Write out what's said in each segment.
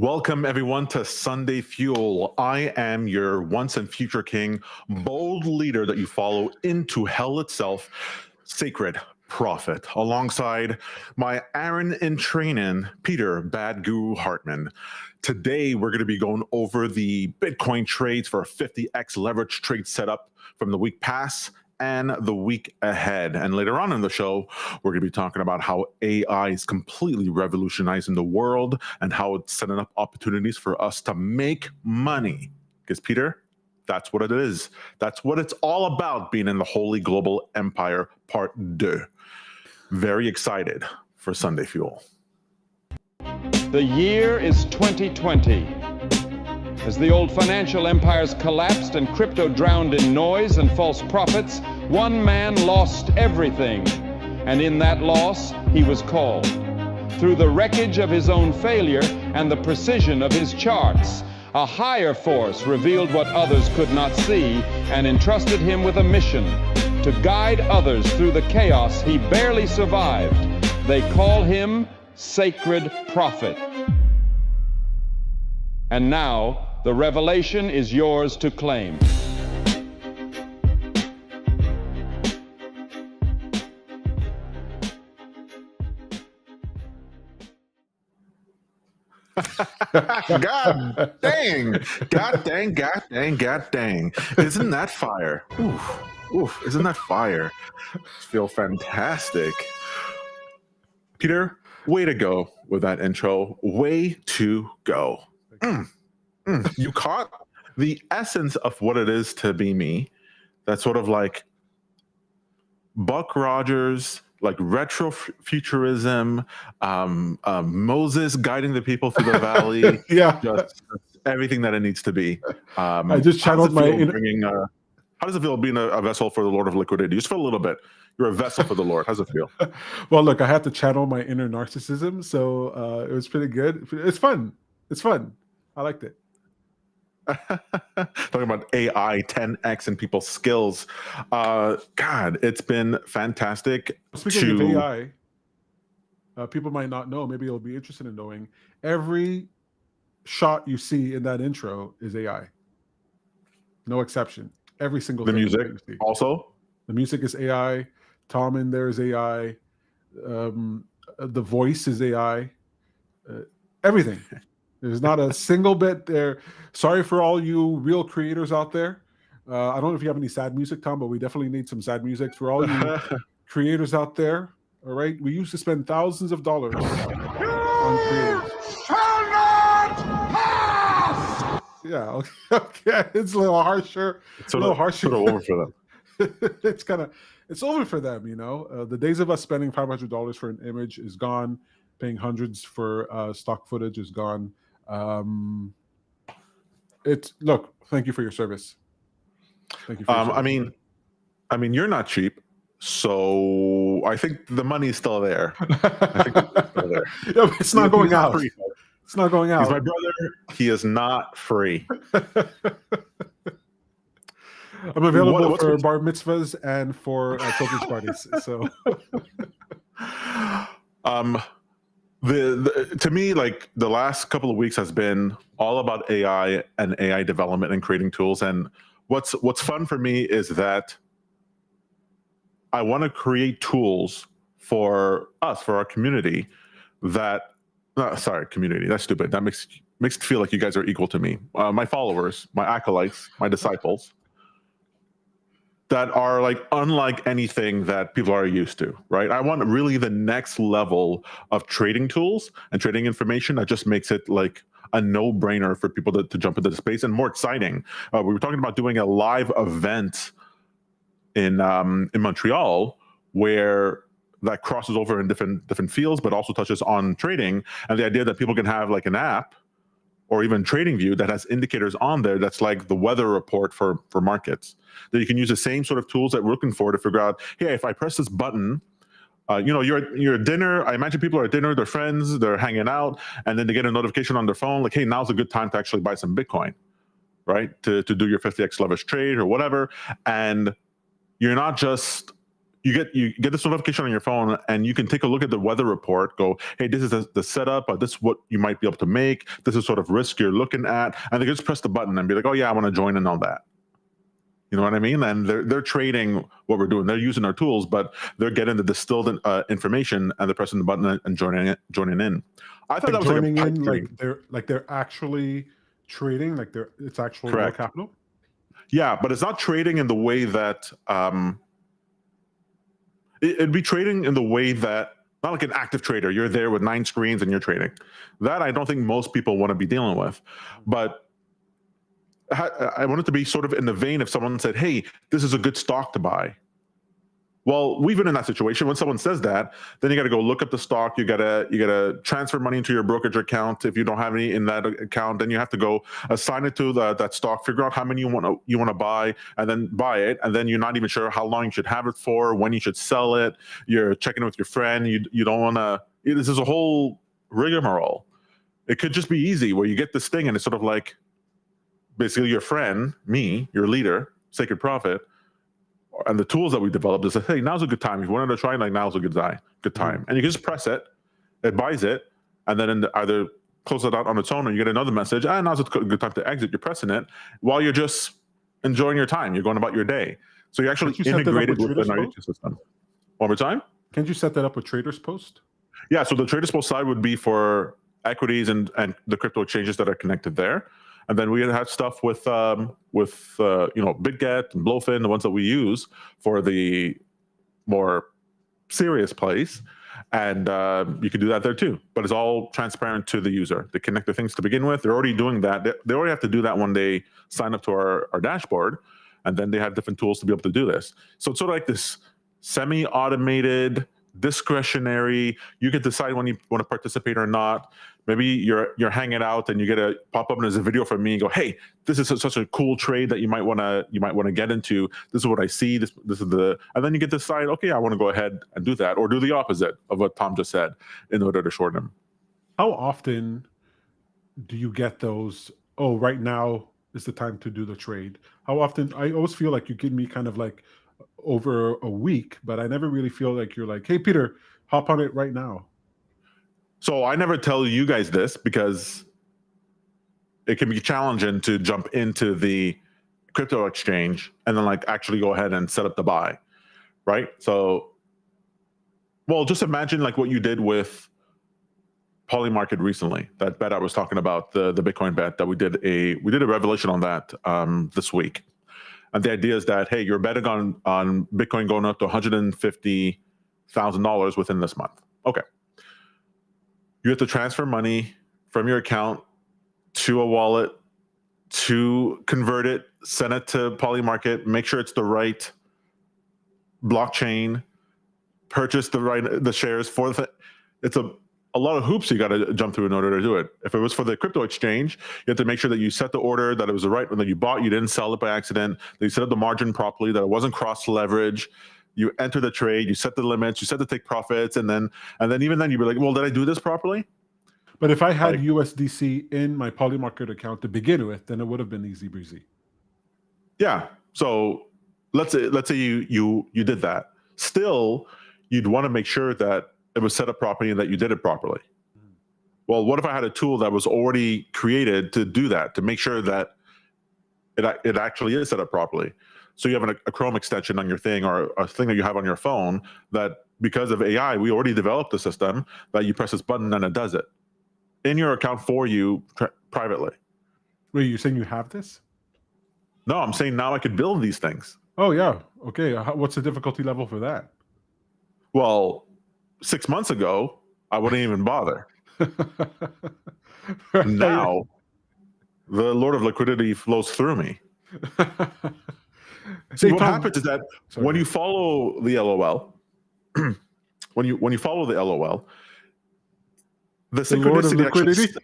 Welcome, everyone, to Sunday Fuel. I am your once and future king, bold leader that you follow into hell itself, Sacred Prophet, alongside my Aaron in training, Peter Bad Guru Hartman. Today, we're going to be going over the Bitcoin trades for a 50x leverage trade setup from the week past and the week ahead. And later on in the show, we're going to be talking about how AI is completely revolutionizing the world and how it's setting up opportunities for us to make money. Because, Peter, that's what it is. That's what it's all about, being in the Holy Global Empire Part 2. Very excited for Sunday Fuel. The year is 2020. As the old financial empires collapsed and crypto drowned in noise and false prophets, one man lost everything. And in that loss, he was called. Through the wreckage of his own failure and the precision of his charts, a higher force revealed what others could not see and entrusted him with a mission to guide others through the chaos he barely survived. They call him Sacred Prophet. And now, the revelation is yours to claim. God dang. God dang, God dang, God dang. Isn't that fire? Oof, isn't that fire? Feel fantastic. Peter, way to go with that intro. Way to go. You caught the essence of what it is to be me. That's sort of like Buck Rogers, like retro futurism, Moses guiding the people through the valley. Yeah, just everything that it needs to be. I just channeled my how does it feel being a vessel for the Lord of liquidity? Just for a little bit. You're a vessel for the Lord. How's it feel? Well, look, I had to channel my inner narcissism, so it was pretty good. It's fun. It's fun. I liked it. Talking about AI 10x and people's skills. God, it's been fantastic. Speaking of AI, people might not know, maybe you'll be interested in knowing, every shot you see in that intro is AI. No exception. Every single thing. The music also? The music is AI. Tom in there is AI. The voice is AI. Everything. There's not a single bit there. Sorry for all you real creators out there. I don't know if you have any sad music, Tom, but we definitely need some sad music for all you creators out there. All right? We used to spend thousands of dollars on creators. Shall not pass! Yeah, okay. It's a little harsher. It's a little harsher. Sort of over for them. It's over for them, you know. The days of us spending $500 for an image is gone. Paying hundreds for stock footage is gone. Look, thank you for your service. Thank you for your service. I mean, you're not cheap, so I think the money's still there. Yeah, it's not going out. It's not going out. He's my brother. He is not free. I'm available for bar mitzvahs and for children's parties. So, to me, like, the last couple of weeks has been all about AI and AI development and creating tools. And what's fun for me is that I want to create tools for us, for our community. Community. That's stupid. That makes it feel like you guys are equal to me. My followers, my acolytes, my disciples, that are like unlike anything that people are used to, right? I want really the next level of trading tools and trading information that just makes it like a no-brainer for people to jump into the space, and more exciting. We were talking about doing a live event in Montreal where that crosses over in different fields, but also touches on trading. And the idea that people can have like an app or even TradingView that has indicators on there that's like the weather report for markets, that you can use the same sort of tools that we're looking for to figure out, hey, if I press this button, you're at dinner. I imagine people are at dinner, they're friends, they're hanging out, and then they get a notification on their phone like, hey, now's a good time to actually buy some Bitcoin, right? To do your 50x leverage trade or whatever. And you're not just you get this notification on your phone, and you can take a look at the weather report. Go, hey, this is the setup. This is what you might be able to make. This is sort of risk you're looking at, and they just press the button and be like, oh yeah, I want to join in on that. You know what I mean? And they're trading what we're doing. They're using our tools, but they're getting the distilled information, and they're pressing the button and joining in. I thought that was joining like in, like they're actually trading, like it's actual real capital. Yeah, but it's not trading in the way that it'd be trading in the way that, not like an active trader. You're there with 9 screens and you're trading. That I don't think most people want to be dealing with. But I want it to be sort of in the vein if someone said, hey, this is a good stock to buy. Well, we've been in that situation. When someone says that, then you got to go look up the stock. You gotta transfer money into your brokerage account. If you don't have any in that account, then you have to go assign it to that stock, figure out how many you want to buy, and then buy it. And then you're not even sure how long you should have it for, when you should sell it. You're checking with your friend. You don't want to. This is a whole rigmarole. It could just be easy where you get this thing and it's sort of like basically your friend, me, your leader, Sacred Prophet, and the tools that we developed is that, hey, now's a good time. If you wanted to try, like, now's a good time. And you can just press it, it buys it, and then either close it out on its own, or you get another message, now's a good time to exit. You're pressing it while you're just enjoying your time. You're going about your day. So you're actually integrated within our ecosystem. One more time? Can't you set that up with Traders Post? Yeah, so the Traders Post side would be for equities and the crypto exchanges that are connected there. And then we have stuff with BitGet and Blowfin, the ones that we use for the more serious plays. And you can do that there too. But it's all transparent to the user. They connect the things to begin with. They're already doing that. They already have to do that when they sign up to our dashboard. And then they have different tools to be able to do this. So it's sort of like this semi-automated, discretionary. You can decide when you want to participate or not. Maybe you're hanging out and you get a pop up and there's a video from me and go, hey, this is such a cool trade that you might want to get into. This is what I see. This is and then you get to decide, okay, I want to go ahead and do that, or do the opposite of what Tom just said in order to short him. How often do you get those? Oh, right now is the time to do the trade. How often? I always feel like you give me kind of like over a week, but I never really feel like you're like, hey, Peter, hop on it right now. So I never tell you guys this because it can be challenging to jump into the crypto exchange and then like actually go ahead and set up the buy, right? So, well, just imagine like what you did with Polymarket recently, that bet I was talking about, the Bitcoin bet that we did a revelation on that this week. And the idea is that, hey, you're betting on Bitcoin going up to $150,000 within this month. Okay. You have to transfer money from your account to a wallet, to convert it, send it to Polymarket, make sure it's the right blockchain, purchase the shares for it's a lot of hoops you got to jump through in order to do it. If it was for the crypto exchange, you have to make sure that you set the order, that it was the right one, that you bought, you didn't sell it by accident, that you set up the margin properly, that it wasn't cross leverage. You enter the trade, you set the limits, you set the take profits, and then even then you'd be like, well, did I do this properly? But if I had USDC in my Polymarket account to begin with, then it would have been easy breezy. Yeah. So let's say you did that. Still, you'd want to make sure that it was set up properly and that you did it properly. Well, what if I had a tool that was already created to do that, to make sure that it actually is set up properly? So you have a Chrome extension on your thing, or a thing that you have on your phone, that because of AI, we already developed a system that you press this button and it does it in your account for you privately. Wait, you're saying you have this? No, I'm saying now I could build these things. Oh, yeah. Okay. What's the difficulty level for that? Well, 6 months ago, I wouldn't even bother. Now, the Lord of Liquidity flows through me. See, what happens is that when you follow the LOL, when you follow the LOL, the synchronicity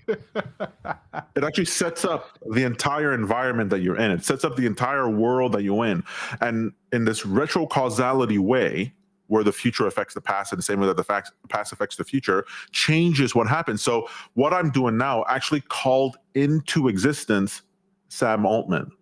it actually sets up the entire environment that you're in. It sets up the entire world that you're in, and in this retrocausality way, where the future affects the past in the same way that the past affects the future, changes what happens. So what I'm doing now actually called into existence Sam Altman,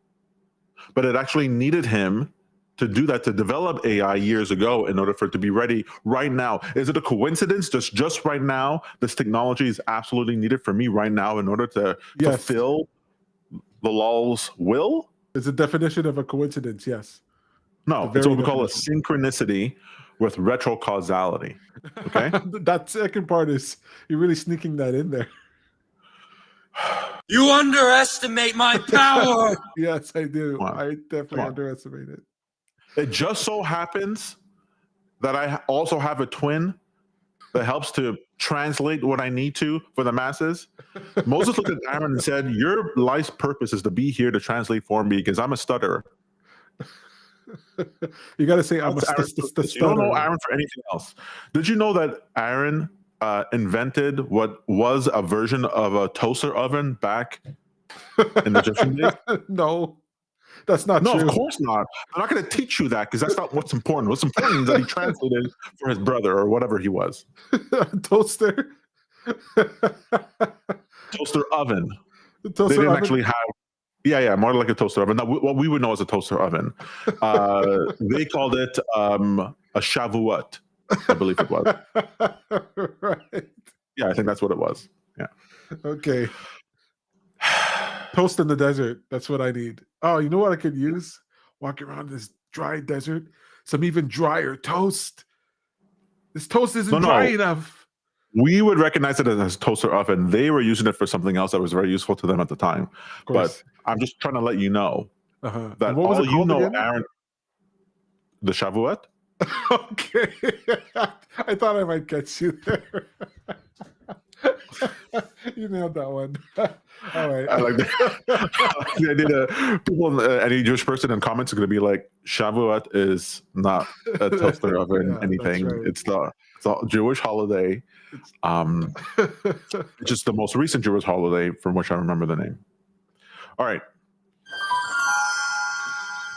but it actually needed him to do that, to develop AI years ago in order for it to be ready right now. Is it a coincidence just right now this technology is absolutely needed for me right now in order to Yes. fulfill the law's will? It's a definition of a coincidence, yes. No, The it's what we very call a definition. synchronicity with retrocausality. Okay? That second part is, you're really sneaking that in there. You underestimate my power. Yes, I do. Come on. I definitely Come on. underestimate it. It just so happens that I also have a twin that helps to translate what I need to for the masses. Moses looked at Aaron and said, your life's purpose is to be here to translate for me because I'm a stutterer. You got to say, I'm That's Aaron's the purpose. You don't know stutterer. Aaron for anything else. Did you know that Aaron invented what was a version of a toaster oven back in the Egyptian days? No, that's not No, true. of course not. I'm not going to teach you that because that's not what's important. What's important is that he translated for his brother or whatever he was. Toaster. Toaster oven. The They toaster didn't oven? actually have. Yeah, more like a toaster oven. Now, what we would know as a toaster oven. They called it a Shavuot, I believe it was. Right. Yeah, I think that's what it was. Yeah. Okay. Toast in the desert. That's what I need. Oh, you know what I could use? Walking around this dry desert. Some even drier toast. This toast isn't No. dry enough. We would recognize it as a toaster oven. They were using it for something else that was very useful to them at the time. Of course. But I'm just trying to let you know Uh-huh. that And what was all it you called know, again? Aaron, the Shavuot. Okay. I thought I might catch you there. You nailed that one. All right. I like that. I like the idea that people, any Jewish person in comments are going to be like, Shavuot is not a toaster oven, Yeah, that's anything. right. It's a Jewish holiday. It's just the most recent Jewish holiday from which I remember the name. All right.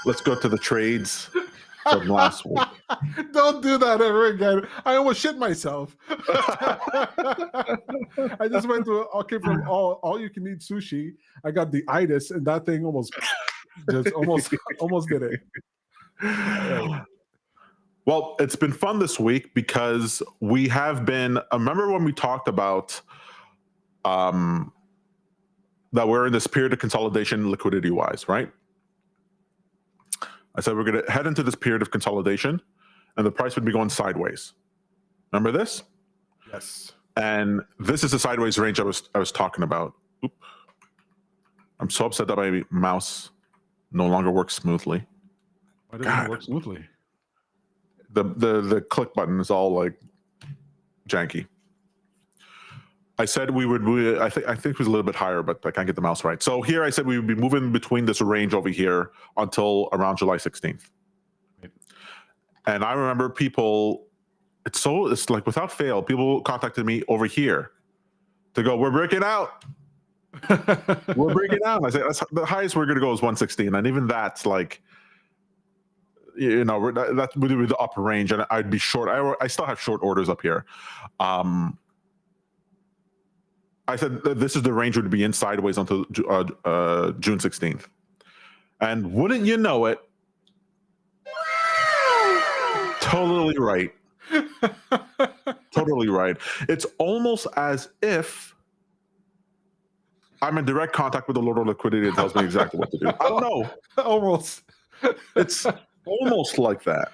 Let's go to the trades from last week. Don't do that ever again. I almost shit myself. I just went to from all you can eat sushi. I got the itis, and that thing almost did it. Right. Well, it's been fun this week because we have been. Remember when we talked about that we're in this period of consolidation, liquidity-wise, right? I said we're going to head into this period of consolidation, and the price would be going sideways. Remember this? Yes. And this is the sideways range I was talking about. Oop. I'm so upset that my mouse no longer works smoothly. Why doesn't it work smoothly? The click button is all like janky. I said we would. I think it was a little bit higher, but I can't get the mouse right. So here I said we would be moving between this range over here until around July 16th. Right. And I remember people. It's like without fail, people contacted me over here to go, we're breaking out. We're breaking out. I said the highest we're going to go is 116, and even that's like, you know, that would be the upper range, and I'd be short. I still have short orders up here. I said this is the range would be in sideways until June 16th, and wouldn't you know it? Totally right. Totally right. It's almost as if I'm in direct contact with the Lord of Liquidity and tells me exactly what to do. I don't know. Almost. It's almost like that.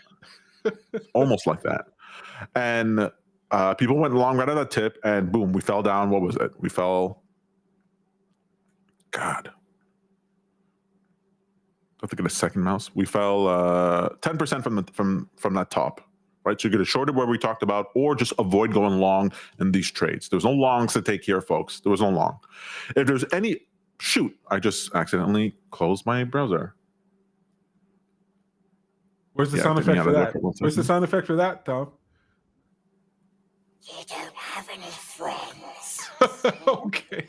Almost like that. And people went long right at that tip, and boom, we fell down. What was it? We fell. God. I have to get a second mouse. We fell 10% from that top. Right, so you get a shorted where we talked about, or just avoid going long in these trades. There's no longs to take here, folks. There was no long. If there's any, shoot, I just accidentally closed my browser. Where's the Yeah, sound get me effect out for of there that? for 1 Where's the second. sound effect for that, Tom? You don't have any friends. Okay.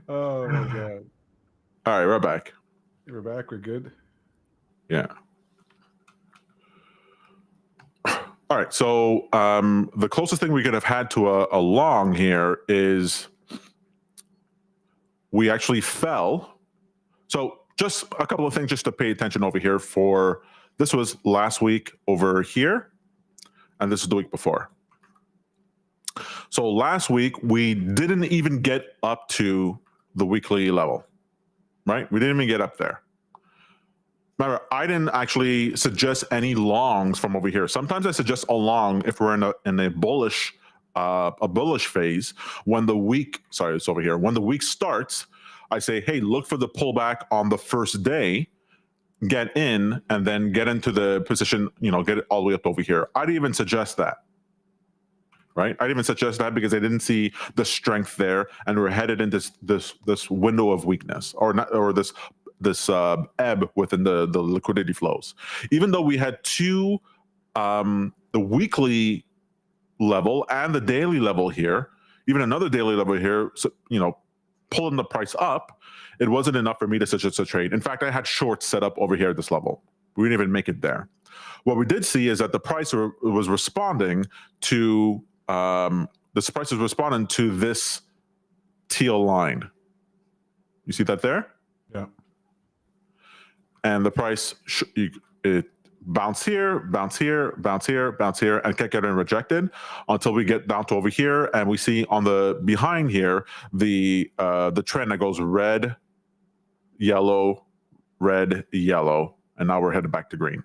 Oh my god. All right, we're back. We're back. We're good. Yeah. All right, so the closest thing we could have had to a long here is we actually fell. So just a couple of things just to pay attention over here for, this was last week over here, and this is the week before. So last week, we didn't even get up to the weekly level, right? We didn't even get up there. Remember, I didn't actually suggest any longs from over here. Sometimes I suggest a long if we're in a bullish phase. When the week, sorry, it's over here. When the week starts, I say, hey, look for the pullback on the first day, get in, and then get into the position, get it all the way up over here. I'd even suggest that, right? I'd even suggest that because I didn't see the strength there, and we're headed into this window of weakness, or not, or this ebb within the liquidity flows. Even though we had two, the weekly level and the daily level here, even another daily level here, so, pulling the price up, it wasn't enough for me to suggest a trade. In fact, I had shorts set up over here at this level. We didn't even make it there. What we did see is that the price was responding to this teal line. You see that there? Yeah. And the price, it bounced here, bounce here, bounce here, bounce here, and kept getting rejected until we get down to over here, and we see on the behind here the trend that goes red, yellow, red, yellow, and now we're headed back to green.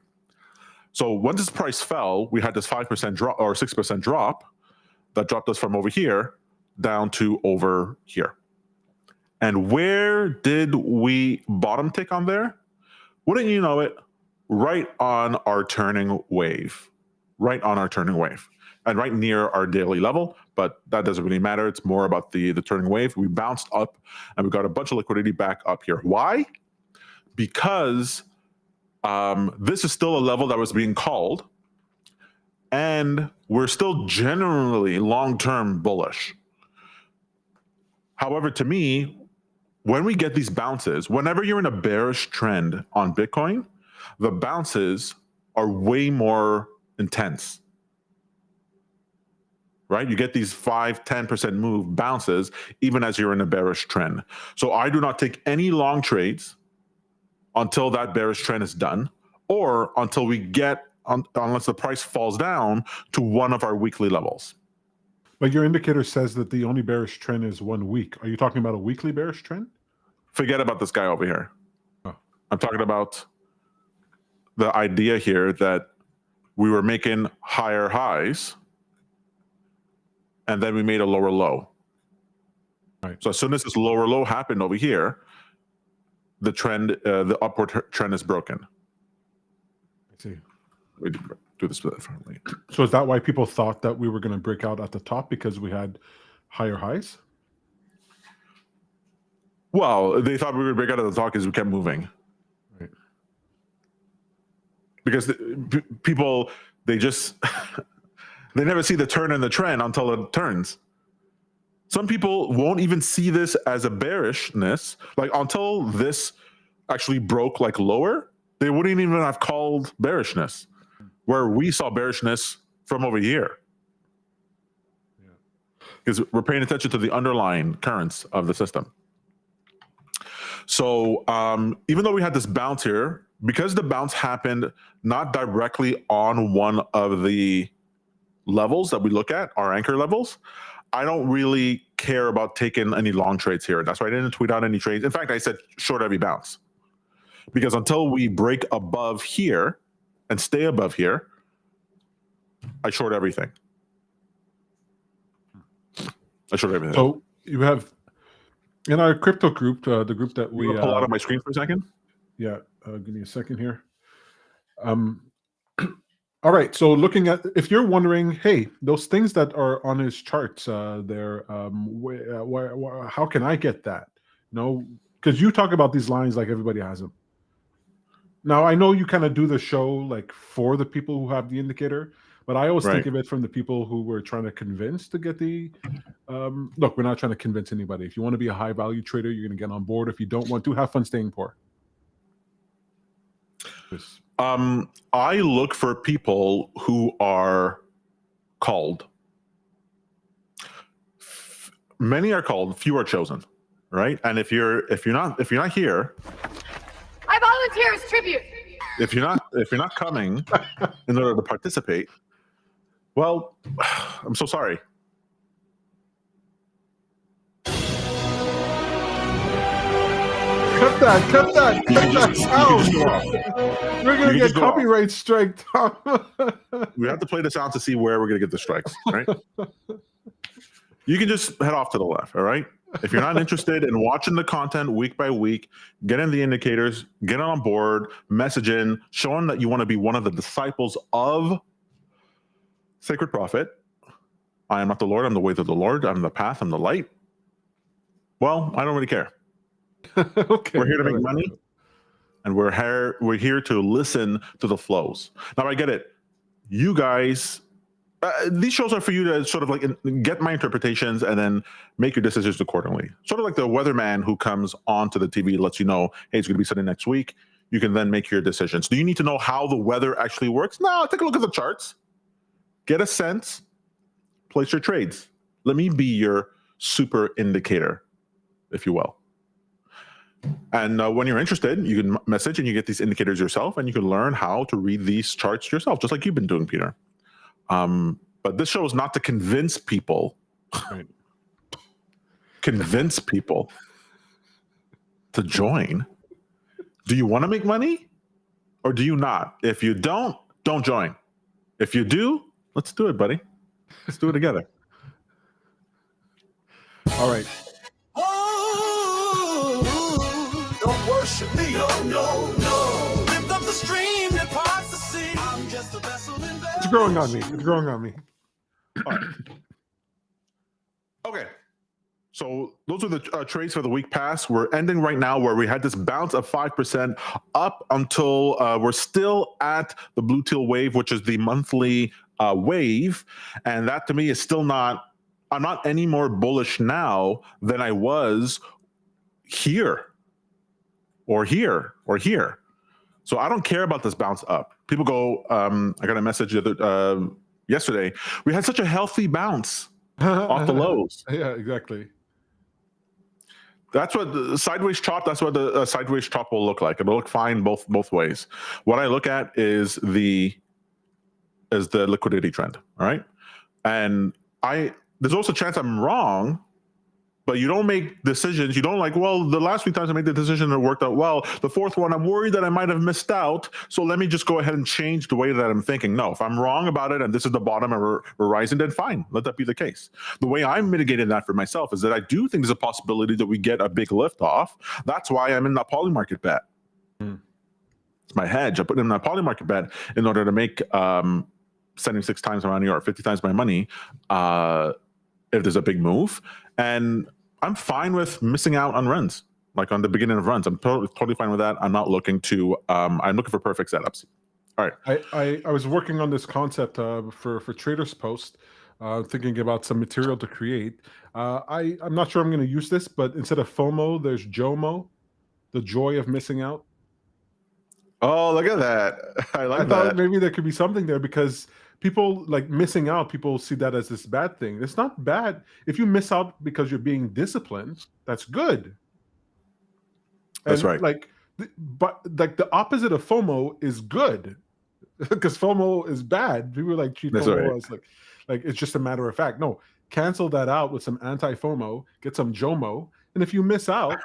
So when this price fell, we had this 5% drop or 6% drop that dropped us from over here down to over here. And where did we bottom tick on there? Wouldn't you know it? Right on our turning wave, and right near our daily level, but that doesn't really matter. It's more about the turning wave. We bounced up and we got a bunch of liquidity back up here. Why? Because this is still a level that was being called, and we're still generally long-term bullish. However, to me, when we get these bounces, whenever you're in a bearish trend on Bitcoin, the bounces are way more intense, right? You get these 5-10% move bounces even as you're in a bearish trend. So I do not take any long trades until that bearish trend is done, or until we get, unless the price falls down to one of our weekly levels. But your indicator says that the only bearish trend is 1 week. Are you talking about a weekly bearish trend? Forget about this guy over here. Oh. I'm talking about the idea here that we were making higher highs and then we made a lower low. Right. So as soon as this lower low happened over here, the trend, the upward trend is broken. I see. We do this differently. So is that why people thought that we were going to break out at the top because we had higher highs? Well, they thought we would break out at the top because we kept moving. Right. Because people, they just, they never see the turn in the trend until it turns. Some people won't even see this as a bearishness. Like until this actually broke like lower, they wouldn't even have called bearishness, where we saw bearishness from over here. Because we're paying attention to the underlying currents of the system. So even though we had this bounce here, because the bounce happened not directly on one of the levels that we look at, our anchor levels, I don't really care about taking any long trades here. That's why I didn't tweet out any trades. In fact, I said short every bounce. Because until we break above here and stay above here, I short everything. I short everything. So you have, in our crypto group, the group that we... pull out of my screen for a second? Yeah, give me a second here. All right, so looking at, if you're wondering, hey, those things that are on his charts there, how can I get that? No, because you talk about these lines like everybody has them. Now, I know you kind of do the show like for the people who have the indicator, but I always think of it from the people who we're trying to convince to get the, look, we're not trying to convince anybody. If you want to be a high value trader, you're going to get on board. If you don't want to, have fun staying poor. I look for people who are called. Many are called, few are chosen. right? And if you're not here, I volunteer as tribute. if you're not coming in order to participate, well, I'm so sorry. Cut that sound. We're gonna get copyright strike, Tom. We have to play the sound to see where we're gonna get the strikes, right? You can just head off to the left, all right? If you're not interested in watching the content week by week, get in the indicators, get on board, message in, showing that you want to be one of the disciples of Sacred Prophet. I am not the Lord, I'm the way to the Lord, I'm the path, I'm the light. Well, I don't really care. Okay. We're here to make money, and we're here to listen to the flows. Now, I get it. You guys, these shows are for you to sort of like get my interpretations and then make your decisions accordingly. Sort of like the weatherman who comes onto the TV, lets you know, hey, it's going to be sunny next week. You can then make your decisions. Do you need to know how the weather actually works? No, take a look at the charts. Get a sense. Place your trades. Let me be your super indicator, if you will. And when you're interested, you can message and you get these indicators yourself, and you can learn how to read these charts yourself, just like you've been doing, Peter. But this show is not to convince people, convince people to join. Do you want to make money or do you not? If you don't join. If you do, let's do it, buddy. Let's do it together. All right. Don't worship me, no. Lift up the stream that parts the sea. I'm just a vessel in there. It's growing on me. It's growing on me. All right. Okay. So those are the trades for the week past. We're ending right now where we had this bounce of 5% up until we're still at the blue teal wave, which is the monthly wave. And that to me is still not, I'm not any more bullish now than I was here or here or here. So I don't care about this bounce up. People go, I got a message yesterday. We had such a healthy bounce off the lows. Yeah, exactly. That's what the sideways chop. That's what the sideways chop will look like. It'll look fine both ways. What I look at is the liquidity trend. All right, and there's also a chance I'm wrong, but you don't make decisions. You don't like, well, the last few times I made the decision, it worked out well. The fourth one, I'm worried that I might have missed out. So let me just go ahead and change the way that I'm thinking. No, if I'm wrong about it and this is the bottom and we're rising, then fine. Let that be the case. The way I'm mitigating that for myself is that I do think there's a possibility that we get a big lift off. That's why I'm in that poly market bet. It's my hedge. I put in that poly market bet in order to make 76 times my money or 50 times my money if there's a big move. And I'm fine with missing out on runs, like on the beginning of runs. I'm totally fine with that. I'm not looking to, I'm looking for perfect setups. All right. I was working on this concept for Traders Post, thinking about some material to create. I'm not sure I'm going to use this, but instead of FOMO, there's JOMO, the joy of missing out. Oh, look at that. I thought maybe there could be something there because people like missing out, people see that as this bad thing. It's not bad. If you miss out because you're being disciplined, that's good. That's right. But the opposite of FOMO is good because FOMO is bad. People like treat FOMO as like it's just a matter of fact. No, cancel that out with some anti-FOMO, get some JOMO. And if you miss out,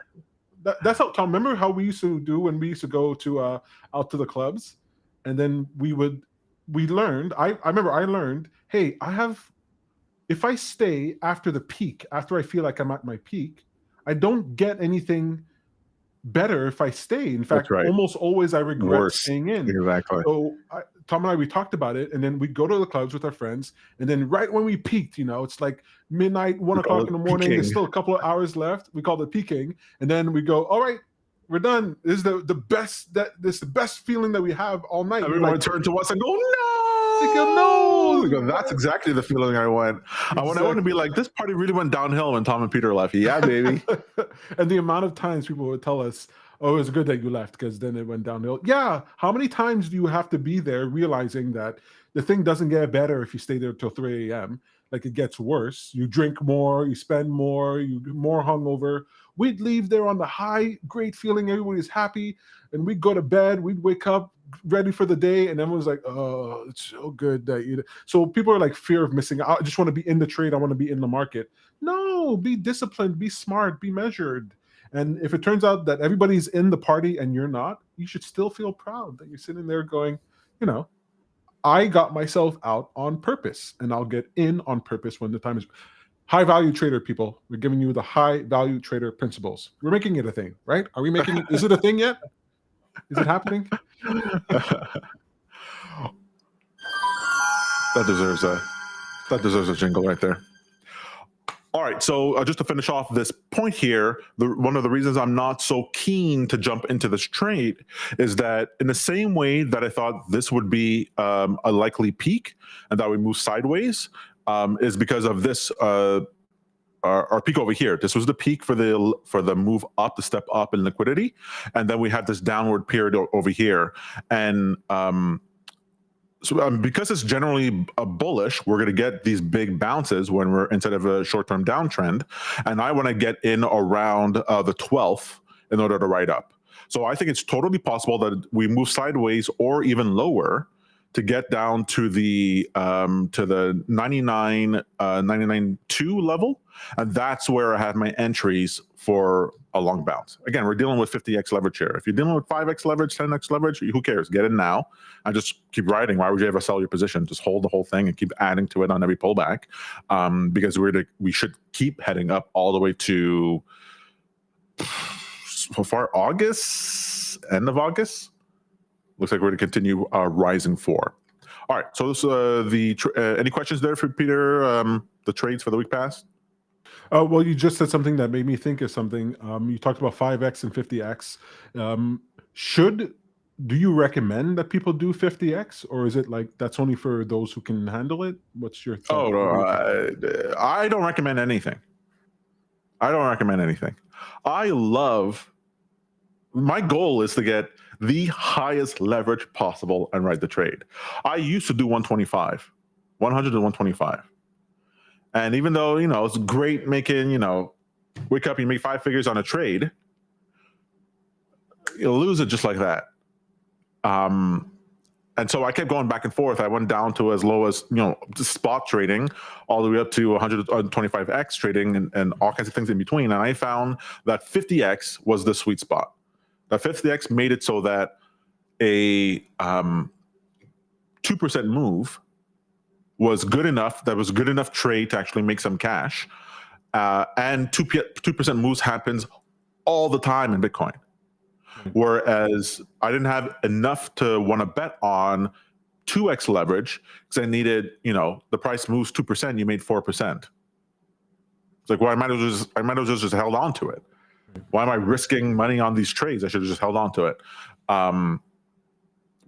that's how, Tom, remember how we used to do when we used to go to out to the clubs and then we learned, I remember I learned, hey, if I stay after the peak, after I feel like I'm at my peak, I don't get anything better if I stay. In fact, almost always I regret staying in. Exactly. So Tom and I, we talked about it, and then we go to the clubs with our friends, and then right when we peaked, it's like midnight, 1 o'clock in the morning, there's still a couple of hours left. We call it peaking, and then we go, all right, we're done. This is the best feeling that we have all night. Everyone turn to us and go, no. No. That's exactly the feeling I want. Exactly. I want to be like, this party really went downhill when Tom and Peter left. Yeah, baby. And the amount of times people would tell us, Oh, it was good that you left because then it went downhill. Yeah. How many times do you have to be there realizing that the thing doesn't get better if you stay there till 3 a.m.? Like it gets worse. You drink more, you spend more, you more hungover. We'd leave there on the high, great feeling, everybody's happy, and we'd go to bed, we'd wake up ready for the day, and everyone's like, oh, it's so good that you. So people are like fear of missing out. I just want to be in the trade, I want to be in the market. No, be disciplined, be smart, be measured. And if it turns out that everybody's in the party and you're not, you should still feel proud that you're sitting there going, I got myself out on purpose, and I'll get in on purpose when the time is. High value trader people, we're giving you the high value trader principles. We're making it a thing, right? Are we making it? Is it a thing yet? Is it happening? That deserves a jingle right there. All right, so just to finish off this point here, one of the reasons I'm not so keen to jump into this trade is that in the same way that I thought this would be a likely peak and that we move sideways, is because of this our peak over here. This was the peak for the move up, the step up in liquidity, and then we had this downward period over here, and so because it's generally a bullish, we're going to get these big bounces when we're instead of a short-term downtrend, and I want to get in around the 12th in order to ride up. So I think it's totally possible that we move sideways or even lower to get down to the 99.2 level, and that's where I have my entries for a long bounce. Again, we're dealing with 50x leverage here. If you're dealing with 5x leverage, 10x leverage, who cares? Get in now and just keep riding. Why would you ever sell your position? Just hold the whole thing and keep adding to it on every pullback, because we should keep heading up all the way to so far August, end of August. Looks like we're going to continue rising for. All right. So this, any questions there for Peter? The trades for the week past. Well, you just said something that made me think of something. You talked about 5x and 50x. Do you recommend that people do 50x, or is it like that's only for those who can handle it? What's your thought? I don't recommend anything. My goal is to get the highest leverage possible and ride the trade. I used to do 125, 100 to 125. And even though, it's great making, wake up, you make 5 figures on a trade, you'll lose it just like that. And so I kept going back and forth. I went down to as low as, spot trading all the way up to 125x trading and all kinds of things in between. And I found that 50x was the sweet spot. That 50x made it so that a 2% move was good enough. That was good enough trade to actually make some cash. And 2% moves happens all the time in Bitcoin. Whereas I didn't have enough to want to bet on 2x leverage because I needed, the price moves 2%, you made 4%. It's like, well, I might as well just held on to it. Why am I risking money on these trades? I should have just held on to it.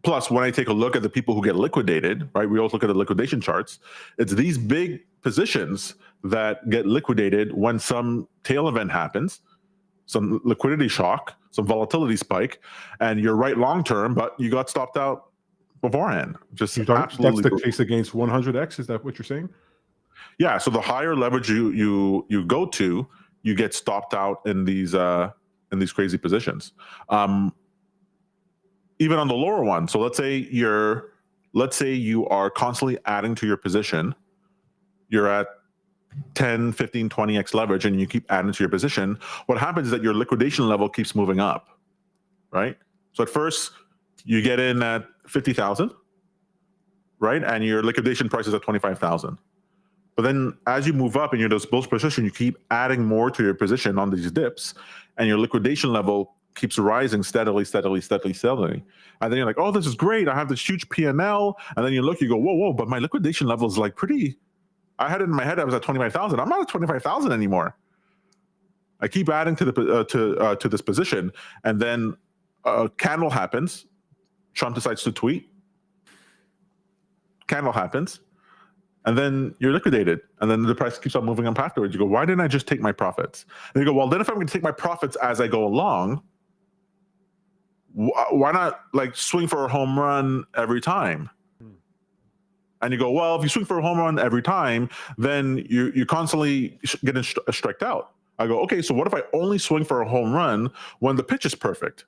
Plus, when I take a look at the people who get liquidated, right? We also look at the liquidation charts. It's these big positions that get liquidated when some tail event happens, some liquidity shock, some volatility spike, and you're right long term, but you got stopped out beforehand. Just absolutely. That's the case against 100x. Is that what you're saying? Yeah. So the higher leverage you go to, you get stopped out in these crazy positions. Even on the lower one. So let's say you are constantly adding to your position. You're at 10, 15, 20x leverage, and you keep adding to your position. What happens is that your liquidation level keeps moving up, right? So at first, you get in at 50,000, right? And your liquidation price is at 25,000. But then as you move up in your bullish position, you keep adding more to your position on these dips, and your liquidation level keeps rising steadily. And then you're like, oh, this is great. I have this huge P&L. And then you look, you go, whoa, but my liquidation level is like pretty. I had it in my head, I was at 25,000. I'm not at 25,000 anymore. I keep adding to to this position. And then a candle happens. Trump decides to tweet. Candle happens. And then you're liquidated. And then the price keeps on moving up afterwards. You go, why didn't I just take my profits? And you go, well, then if I'm going to take my profits as I go along, why not like swing for a home run every time? And you go, well, if you swing for a home run every time, then you constantly getting striked out. I go, okay, so what if I only swing for a home run when the pitch is perfect?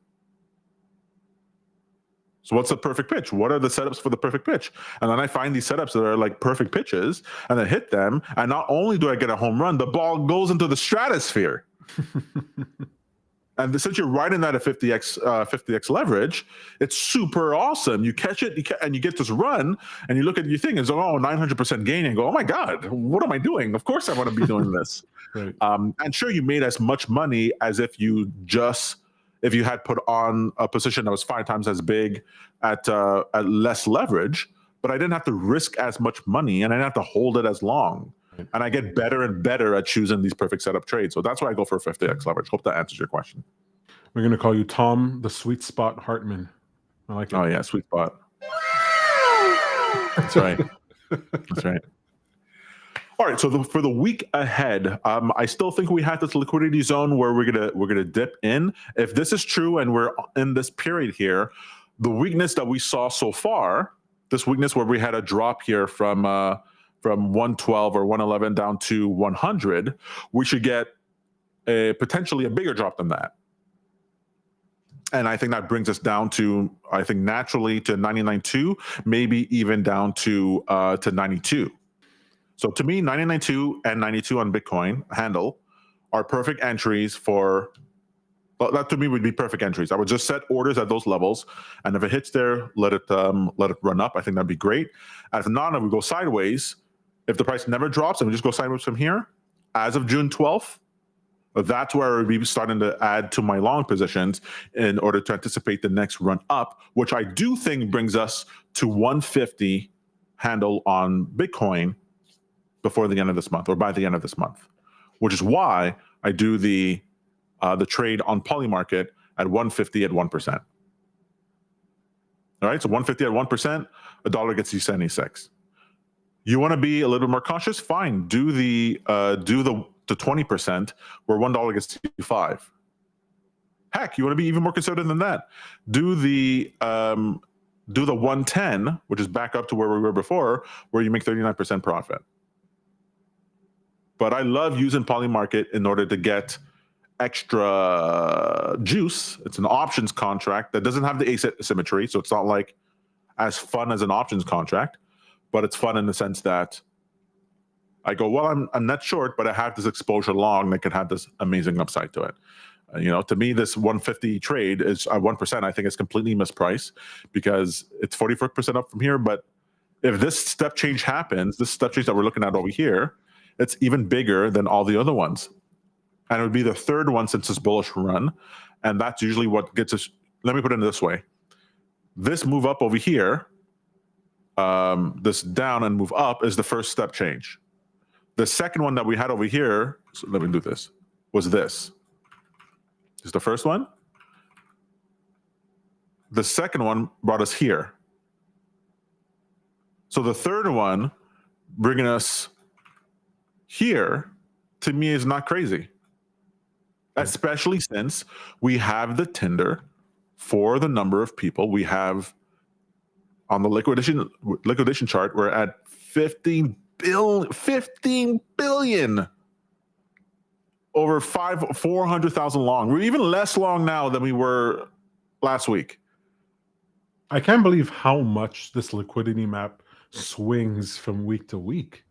So what's the perfect pitch? What are the setups for the perfect pitch? And then I find these setups that are like perfect pitches, and I hit them. And not only do I get a home run, the ball goes into the stratosphere. And since you're riding that at 50x leverage, it's super awesome. You catch it, and you get this run, and you look at your thing and go, oh, 900% gain, and go, oh my God, what am I doing? Of course I want to be doing this. Right. And sure, you made as much money as if you had put on a position that was 5 times as big at less leverage, but I didn't have to risk as much money, and I didn't have to hold it as long. And I get better and better at choosing these perfect setup trades. So that's why I go for 50x leverage. Hope that answers your question. We're going to call you Tom the Sweet Spot Hartman. I like it. Oh, yeah, sweet spot. That's right. That's right. All right, so for the week ahead, I still think we have this liquidity zone where we're gonna dip in. If this is true and we're in this period here, the weakness that we saw so far, this weakness where we had a drop here from 112 or 111 down to 100, we should get potentially a bigger drop than that. And I think that brings us down to, I think naturally to 99.2, maybe even down to 92. So to me, 99.2 and 92 on Bitcoin handle are perfect entries for, well, that to me would be perfect entries. I would just set orders at those levels, and if it hits there, let it run up. I think that'd be great. If not, if we go sideways, if the price never drops and we just go sideways from here, as of June 12th, that's where I would be starting to add to my long positions in order to anticipate the next run up, which I do think brings us to 150 handle on Bitcoin before the end of this month, or by the end of this month, which is why I do the trade on Polymarket at 150 at 1%. All right, so 150 at 1%, a dollar gets you 76. You want to be a little bit more cautious? Fine, do the 20% where $1 gets you 5. Heck, you want to be even more conservative than that? Do the 110, which is back up to where we were before, where you make 39% profit. But I love using Polymarket in order to get extra juice. It's an options contract that doesn't have the asymmetry, so it's not like as fun as an options contract, but it's fun in the sense that I go, well, I'm net short, but I have this exposure long that could have this amazing upside to it. To me, this 150 trade is at 1%. I think it's completely mispriced because it's 44% up from here. But if this step change happens, this step change that we're looking at over here, it's even bigger than all the other ones. And it would be the third one since this bullish run. And that's usually what gets us. Let me put it this way. This move up over here, this down and move up is the first step change. The second one that we had over here, so let me do this, was this. This is the first one. The second one brought us here. So the third one bringing us here, to me, is not crazy. Especially since we have the Tinder for the number of people we have on the liquidation chart. We're at 15 billion, over 400,000 long. We're even less long now than we were last week. I can't believe how much this liquidity map swings from week to week.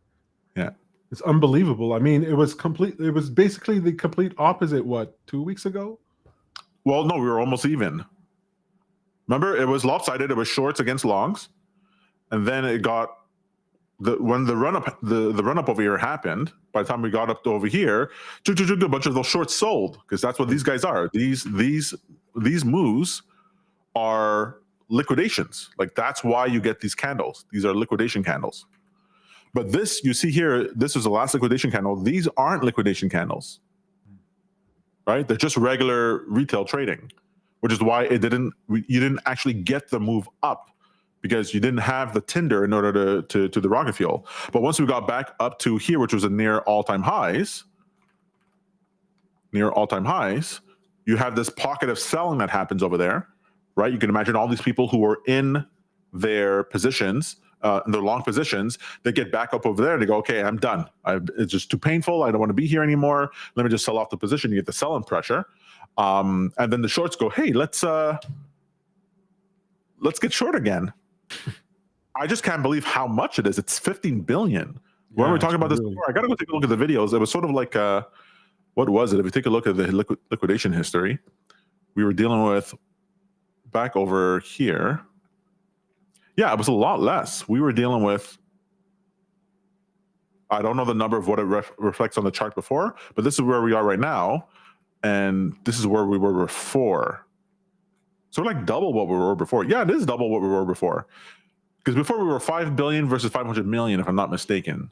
Yeah. It's unbelievable. I mean, it was basically the complete opposite, 2 weeks ago? Well, no, we were almost even. Remember, it was lopsided. It was shorts against longs. And then it got when the run up over here happened, by the time we got up to over here, a bunch of those shorts sold, because that's what these guys are. These moves are liquidations. Like, that's why you get these candles. These are liquidation candles. But this, you see here, this is the last liquidation candle. These aren't liquidation candles, right? They're just regular retail trading, which is why you didn't actually get the move up, because you didn't have the Tinder in order to the rocket fuel. But once we got back up to here, which was a near all-time highs, you have this pocket of selling that happens over there. right? You can imagine all these people who were in their positions, in their long positions, they get back up over there and they go, okay, I'm done. It's just too painful. I don't want to be here anymore. Let me just sell off the position. You get the sell-in pressure. And then the shorts go, hey, let's get short again. I just can't believe how much it is. It's 15 billion. When we were talking about this before, I got to go take a look at the videos. It was sort of like, what was it? If you take a look at the liquidation history, we were dealing with back over here. Yeah, it was a lot less. We were dealing with, I don't know the number of what it reflects on the chart before, but this is where we are right now. And this is where we were before. So we're like double what we were before. Yeah, it is double what we were before. Because before we were 5 billion versus 500 million, if I'm not mistaken.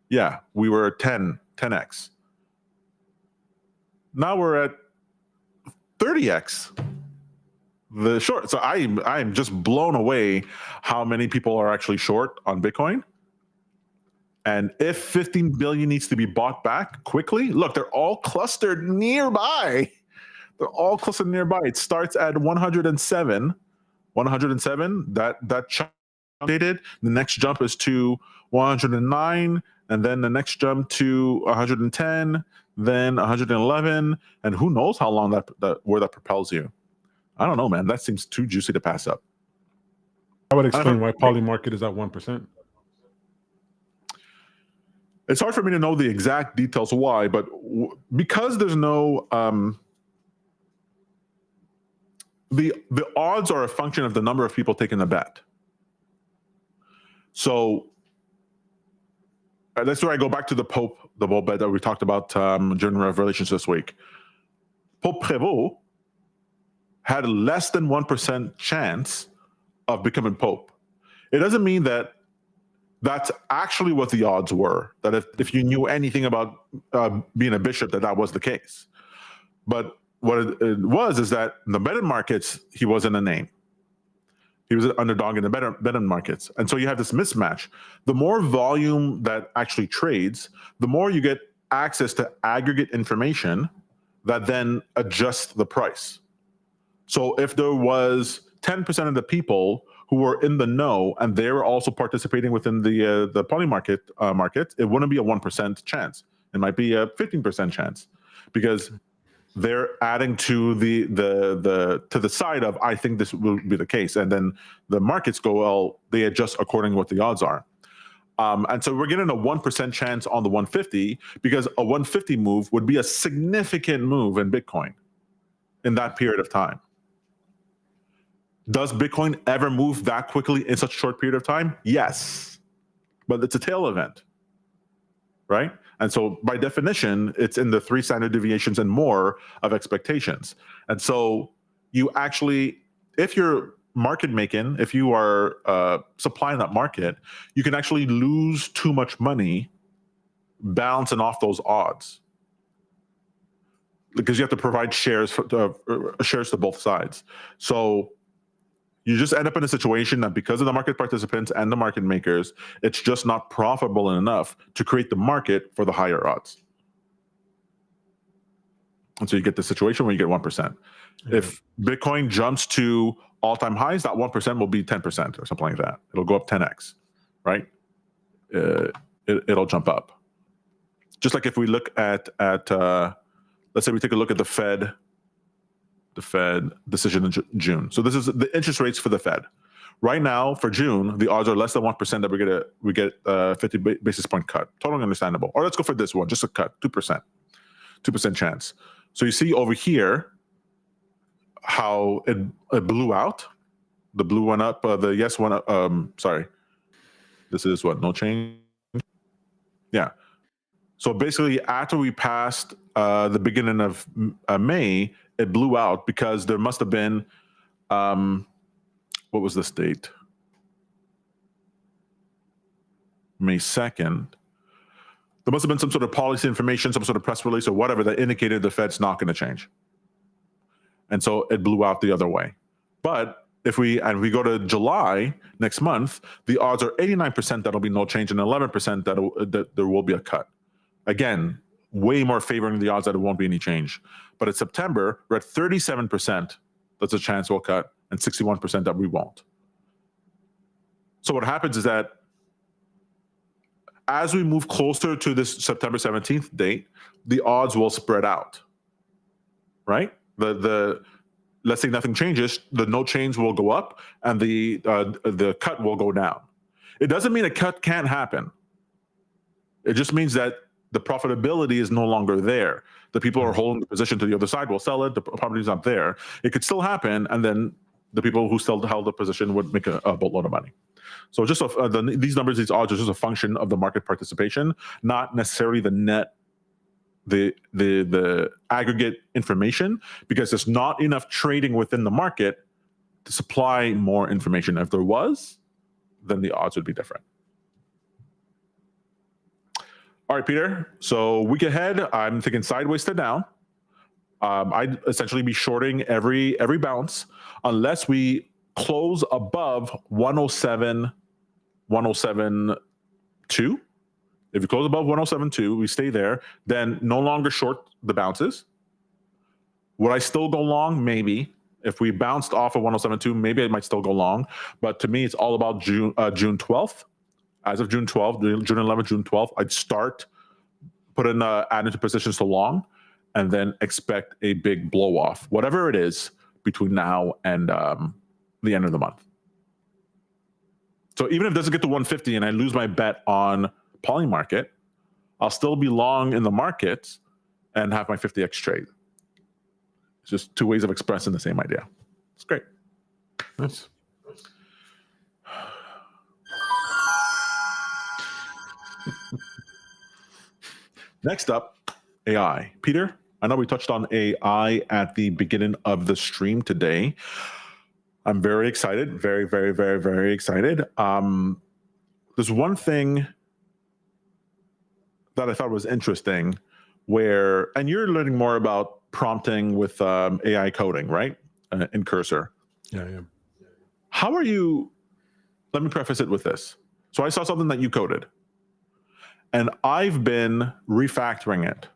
Yeah, we were 10x. Now we're at 30x. The short. So I'm just blown away how many people are actually short on Bitcoin. And if 15 billion needs to be bought back quickly, look, they're all clustered nearby. They're all clustered nearby. It starts at 107. 107, that chunk dated. The next jump is to 109, and then the next jump to 110, then 111, and who knows how long where that propels you. I don't know, man. That seems too juicy to pass up. I would explain why poly market is at 1%. It's hard for me to know the exact details why, but because there's no the odds are a function of the number of people taking the bet. So that's where I go back to the Pope bet that we talked about during Revelations this week. Pope Prévost had a less than 1% chance of becoming Pope. It doesn't mean that that's actually what the odds were, that if you knew anything about being a bishop, that was the case. But what it was is that in the betting markets, he wasn't a name. He was an underdog in the betting markets. And so you have this mismatch. The more volume that actually trades, the more you get access to aggregate information that then adjusts the price. So if there was 10% of the people who were in the know and they were also participating within the poly market, it wouldn't be a 1% chance. It might be a 15% chance because they're adding to the side of, I think this will be the case. And then the markets go, well, they adjust according to what the odds are. And so we're getting a 1% chance on the 150 because a 150 move would be a significant move in Bitcoin in that period of time. Does Bitcoin ever move that quickly in such a short period of time? Yes, but it's a tail event, right? And so by definition, it's in the 3 standard deviations and more of expectations. And so you actually, if you're market making, if you are supplying that market, you can actually lose too much money balancing off those odds because you have to provide shares to both sides. So you just end up in a situation that because of the market participants and the market makers, it's just not profitable enough to create the market for the higher odds. And so you get the situation where you get 1%. Mm-hmm. If Bitcoin jumps to all-time highs, that 1% will be 10% or something like that. It'll go up 10x, right? It'll jump up. Just like if we look at let's say we take a look at the Fed decision in June. So this is the interest rates for the Fed. Right now, for June, the odds are less than 1% that we get 50 basis point cut. Totally understandable. Or let's go for this one, just a cut, 2%. 2% chance. So you see over here how it blew out. The blue went up, the yes went up. Sorry. This is what, no change? Yeah. So basically, after we passed the beginning of May, it blew out because there must have been, what was this date? May 2nd. There must have been some sort of policy information, some sort of press release or whatever that indicated the Fed's not going to change. And so it blew out the other way. But if we go to July next month, the odds are 89% that'll be no change and 11% that there will be a cut. Again, way more favoring the odds that it won't be any change. But in September, we're at 37% there's a chance we'll cut, and 61% that we won't. So what happens is that as we move closer to this September 17th date, the odds will spread out, right? Let's say nothing changes, the no change will go up, and the cut will go down. It doesn't mean a cut can't happen. It just means that the profitability is no longer there. The people who are holding the position to the other side will sell it. The property is not there. It could still happen, and then the people who still held the position would make a boatload of money. So just these numbers, these odds are just a function of the market participation, not necessarily the net, the aggregate information, because there's not enough trading within the market to supply more information. If there was, then the odds would be different. All right, Peter. So week ahead, I'm thinking sideways to down. I'd essentially be shorting every bounce unless we close above 107.2. If you close above 107.2, we stay there, then no longer short the bounces. Would I still go long? Maybe. If we bounced off of 107.2, maybe I might still go long. But to me, it's all about June 12th. As of June 12th, June 11th, June 12th, I'd start, add into positions to long, and then expect a big blow off, whatever it is, between now and the end of the month. So even if it doesn't get to 150 and I lose my bet on poly market, I'll still be long in the market and have my 50x trade. It's just two ways of expressing the same idea. It's great. Nice. Next up, AI. Peter, I know we touched on AI at the beginning of the stream today. I'm very excited, very, very, very, very excited. There's one thing that I thought was interesting and you're learning more about prompting with AI coding, right? In Cursor. Yeah, I am. How are you, let me preface it with this. So I saw something that you coded, and I've been refactoring it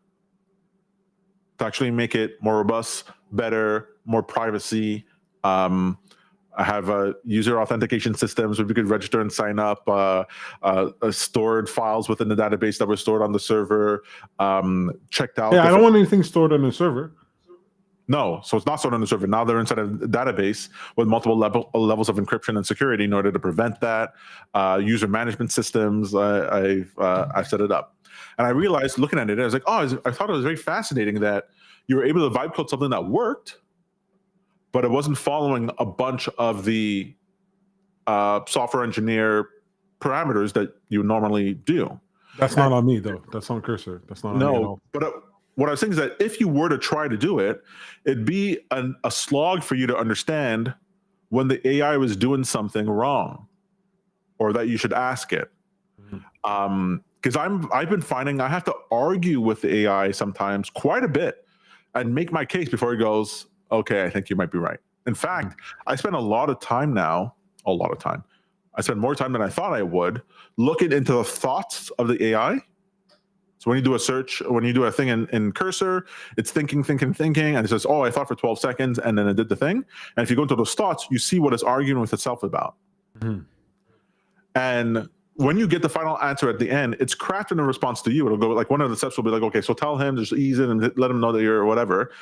to actually make it more robust, better, more privacy. I have user authentication systems where we could register and sign up, stored files within the database that were stored on the server, checked out. Yeah, I don't want anything stored on the server. No, so it's not stored on the server. Now they're inside a database with multiple levels of encryption and security in order to prevent that. User management systems, I've set it up. And I realized looking at it, I was like, I thought it was very fascinating that you were able to vibe code something that worked, but it wasn't following a bunch of the software engineer parameters that you normally do. That's not on me, though. That's on Cursor. That's not on me at all. But what I was saying is that if you were to try to do it, it'd be a slog for you to understand when the AI was doing something wrong, or that you should ask it. Because I've been finding I have to argue with the AI sometimes quite a bit and make my case before it goes, okay, I think you might be right. In fact, I spend a lot of time now, I spend more time than I thought I would looking into the thoughts of the AI. So when you do a search, when you do a thing in Cursor, it's thinking, and it says, I thought for 12 seconds, and then it did the thing. And if you go into those thoughts, you see what it's arguing with itself about. Mm-hmm. And when you get the final answer at the end, it's crafted in response to you. It'll go like, one of the steps will be like, okay, so tell him, just ease it and let him know that you're whatever.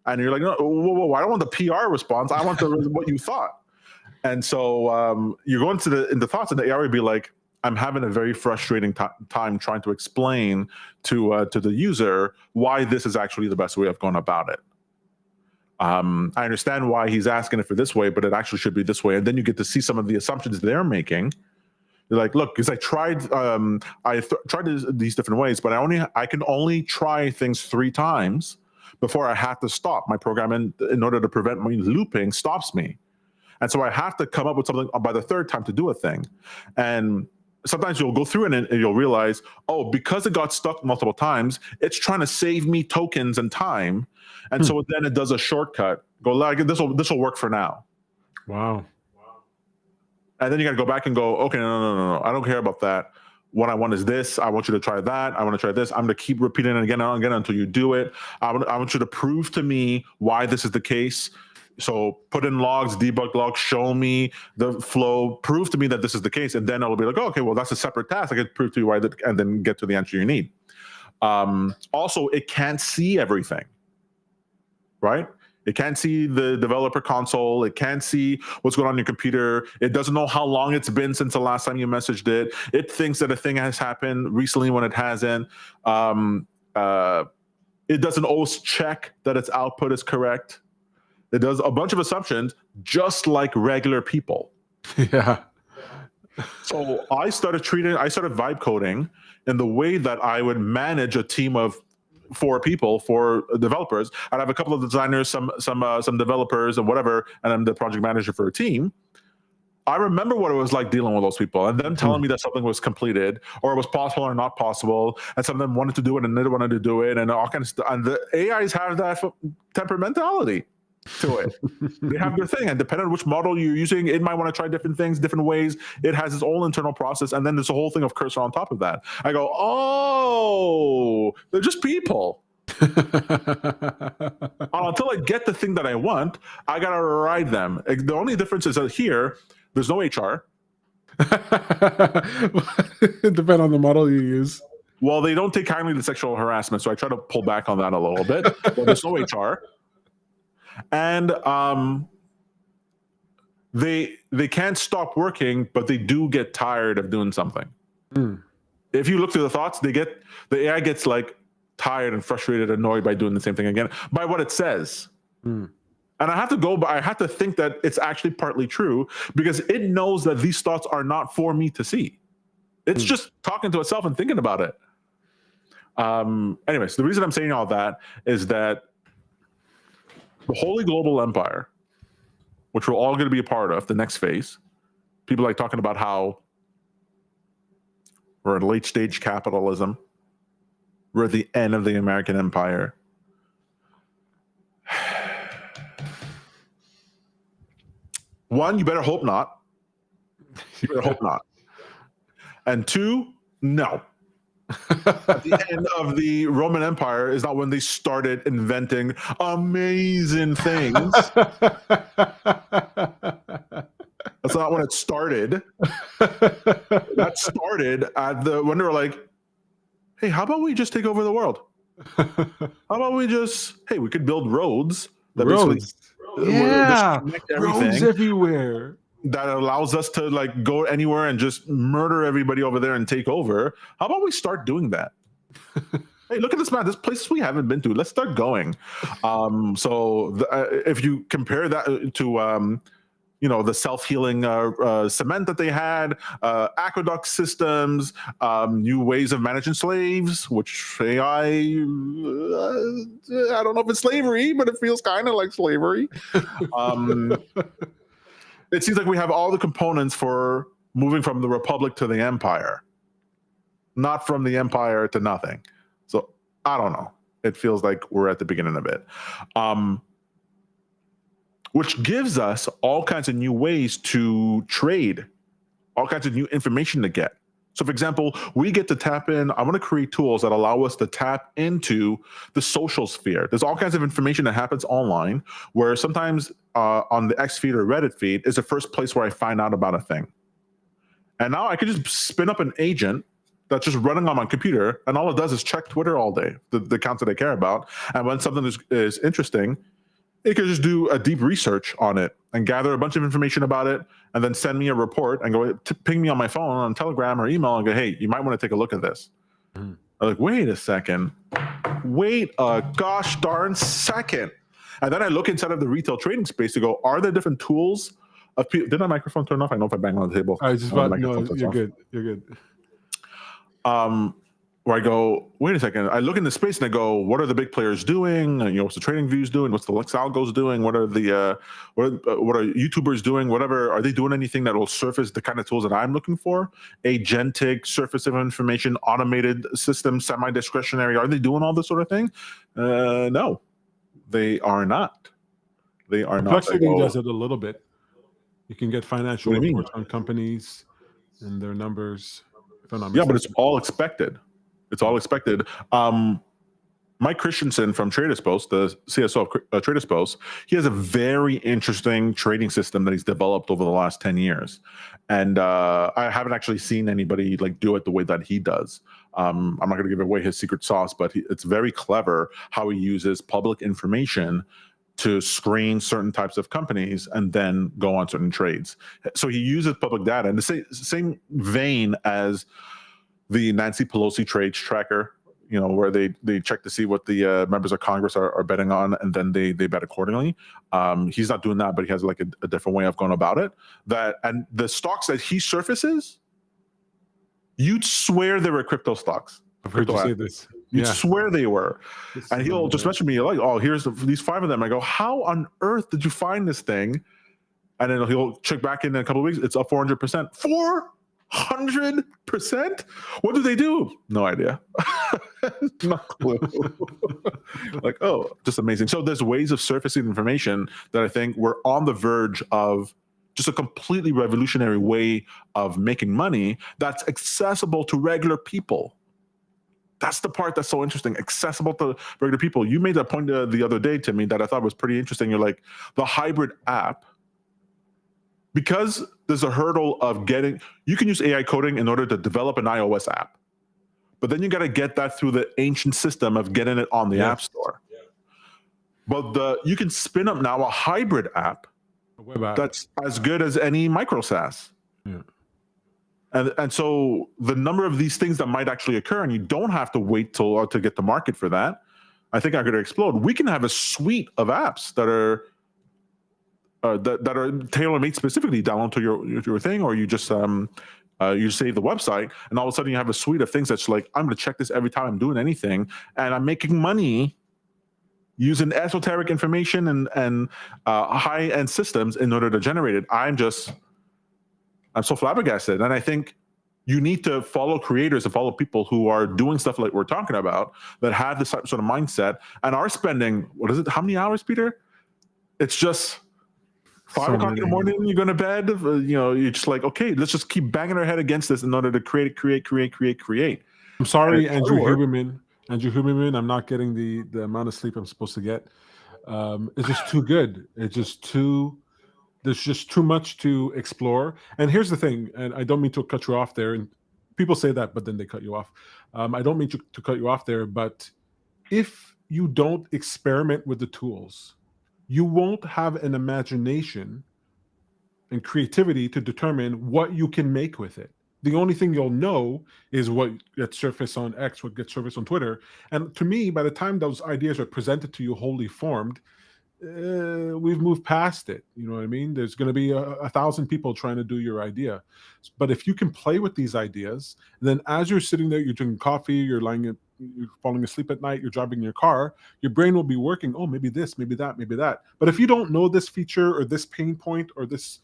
And you're like, no, whoa, I don't want the PR response. I want what you thought. And so you go into the thoughts, and the AI would be like, I'm having a very frustrating time trying to explain to the user why this is actually the best way of going about it. I understand why he's asking it for this way, but it actually should be this way. And then you get to see some of the assumptions they're making. You're like, look, because I tried these different ways, but I can only try things 3 times before I have to stop. My program in order to prevent me looping stops me. And so I have to come up with something by the 3rd time to do a thing. And sometimes you'll go through it and you'll realize, because it got stuck multiple times, it's trying to save me tokens and time. And so then it does a shortcut. Go like, this will work for now. Wow. And then you got to go back and go, okay, no. I don't care about that. What I want is this. I want you to try that. I want to try this. I'm going to keep repeating it again and again until you do it. I want you to prove to me why this is the case. So put in logs, debug logs, show me the flow, prove to me that this is the case, and then it'll be like, oh, okay, well, that's a separate task. I can prove to you why that, and then get to the answer you need. Also, it can't see everything, right? It can't see the developer console. It can't see what's going on your computer. It doesn't know how long it's been since the last time you messaged it. It thinks that a thing has happened recently when it hasn't. It doesn't always check that its output is correct. It does a bunch of assumptions, just like regular people. Yeah. So I started vibe coding in the way that I would manage a team of 4 people, 4 developers. I'd have a couple of designers, some developers, and whatever, and I'm the project manager for a team. I remember what it was like dealing with those people and them telling me that something was completed or it was possible or not possible, and some of them wanted to do it and they didn't want to do it, and all kinds of stuff. And the AIs have that temperamentality to it. They have their thing, and depending on which model you're using, it might want to try different things, different ways. It has its own internal process, and then there's a whole thing of cursor on top of that. I go, oh, they're just people. Until I get the thing that I want, I gotta ride them. The only difference is that here, there's no HR. Depend on the model you use. Well, they don't take kindly to sexual harassment, so I try to pull back on that a little bit. But there's no HR, and they can't stop working, but they do get tired of doing something. If you look through the thoughts, the AI gets like tired and frustrated, annoyed by doing the same thing again, by what it says. And I have to think that it's actually partly true, because it knows that these thoughts are not for me to see. It's just talking to itself and thinking about it. Anyways, the reason I'm saying all that is that the holy global empire, which we're all going to be a part of, the next phase, people like talking about how we're in late stage capitalism. We're at the end of the American empire. One, you better hope not. You better hope not. And 2, no. At the end of the Roman Empire is not when they started inventing amazing things. That's not when it started. That started at when they were like, hey, how about we just take over the world? How about we we could build roads that Roads. Yeah, connect roads everywhere. that allows us to like go anywhere and just murder everybody over there and take over. How about we start doing that? Hey, look at this map. There's places we haven't been to. Let's start going. If you compare that to the self-healing cement that they had, aqueduct systems, new ways of managing slaves, which AI, I don't know if it's slavery, but it feels kind of like slavery. It seems like we have all the components for moving from the republic to the empire, not from the empire to nothing. So I don't know. It feels like we're at the beginning of it. Which gives us all kinds of new ways to trade, all kinds of new information to get. So for example, we get to tap in, I want to create tools that allow us to tap into the social sphere. There's all kinds of information that happens online where sometimes on the X feed or Reddit feed is the first place where I find out about a thing. And now I can just spin up an agent that's just running on my computer, and all it does is check Twitter all day, the accounts that I care about. And when something is interesting, it could just do a deep research on it and gather a bunch of information about it, and then send me a report and go ping me on my phone on Telegram or email and go, hey, you might want to take a look at this. I'm like, wait a second. Wait a gosh darn second. And then I look inside of the retail trading space to go, are there different tools of people? Did my microphone turn off? I know if I bang on the table. I just about, no, you're good. You're good. Where I go, wait a second. I look in the space and I go, what are the big players doing? What's the TradingViews doing? What's the Lex Algos doing? What are the what are YouTubers doing? Whatever. Are they doing anything that will surface the kind of tools that I'm looking for? Agentic, surface of information, automated systems, semi-discretionary. Are they doing all this sort of thing? No, they are not. They are not. Perplexity does it a little bit. You can get financial reports on companies and their numbers. Yeah, but it's all expected. It's all expected. My Mike Christensen from TradingView, the CSO of TradingView, he has a very interesting trading system that he's developed over the last 10 years. And I haven't actually seen anybody like do it the way that he does. I'm not going to give away his secret sauce, but it's very clever how he uses public information to screen certain types of companies and then go on certain trades. So he uses public data in the same vein as the Nancy Pelosi trades tracker, you know, where they check to see what the members of Congress are betting on, and then they bet accordingly. He's not doing that, but he has like a different way of going about it. And the stocks that he surfaces, you'd swear they were crypto stocks. I've heard you say this. You'd swear they were. And he'll just mention mention me like, oh, here's these 5 of them. I go, how on earth did you find this thing? And then he'll check back in a couple of weeks. It's up 400%. 400%? What do they do? No idea. No clue. Like, oh, just amazing. So there's ways of surfacing information that I think we're on the verge of just a completely revolutionary way of making money that's accessible to regular people. That's the part that's so interesting, accessible to regular people. You made that point the other day to me that I thought was pretty interesting. You're like, the hybrid app, because there's a hurdle of you can use AI coding in order to develop an iOS app, but then you got to get that through the ancient system of getting it on the App Store. Yeah. But you can spin up now a hybrid app that's as good as any micro SaaS. Yeah. And so the number of these things that might actually occur, and you don't have to wait to get the market for that, I think are going to explode. We can have a suite of apps that are tailor-made specifically down to your thing, or you just you save the website, and all of a sudden you have a suite of things that's like, I'm going to check this every time I'm doing anything, and I'm making money using esoteric information and high-end systems in order to generate it. I'm so flabbergasted. And I think you need to follow creators and follow people who are doing stuff like we're talking about, that have this sort of mindset and are spending, how many hours, Peter? It's just 5 o'clock in the morning, you're going to bed. You're just like, okay, let's just keep banging our head against this in order to create. I'm sorry, Andrew Huberman. I'm not getting the amount of sleep I'm supposed to get. It's just too good. There's just too much to explore. And here's the thing, and I don't mean to cut you off there, and people say that, but then they cut you off. I don't mean to cut you off there, but if you don't experiment with the tools, you won't have an imagination and creativity to determine what you can make with it. The only thing you'll know is what gets surfaced on X, what gets surfaced on Twitter. And to me, by the time those ideas are presented to you wholly formed, we've moved past it. You know what I mean? There's going to be 1,000 people trying to do your idea. But if you can play with these ideas, then as you're sitting there, you're drinking coffee, you're falling asleep at night, you're driving your car, your brain will be working. Oh, maybe this, maybe that, maybe that. But if you don't know this feature or this pain point or this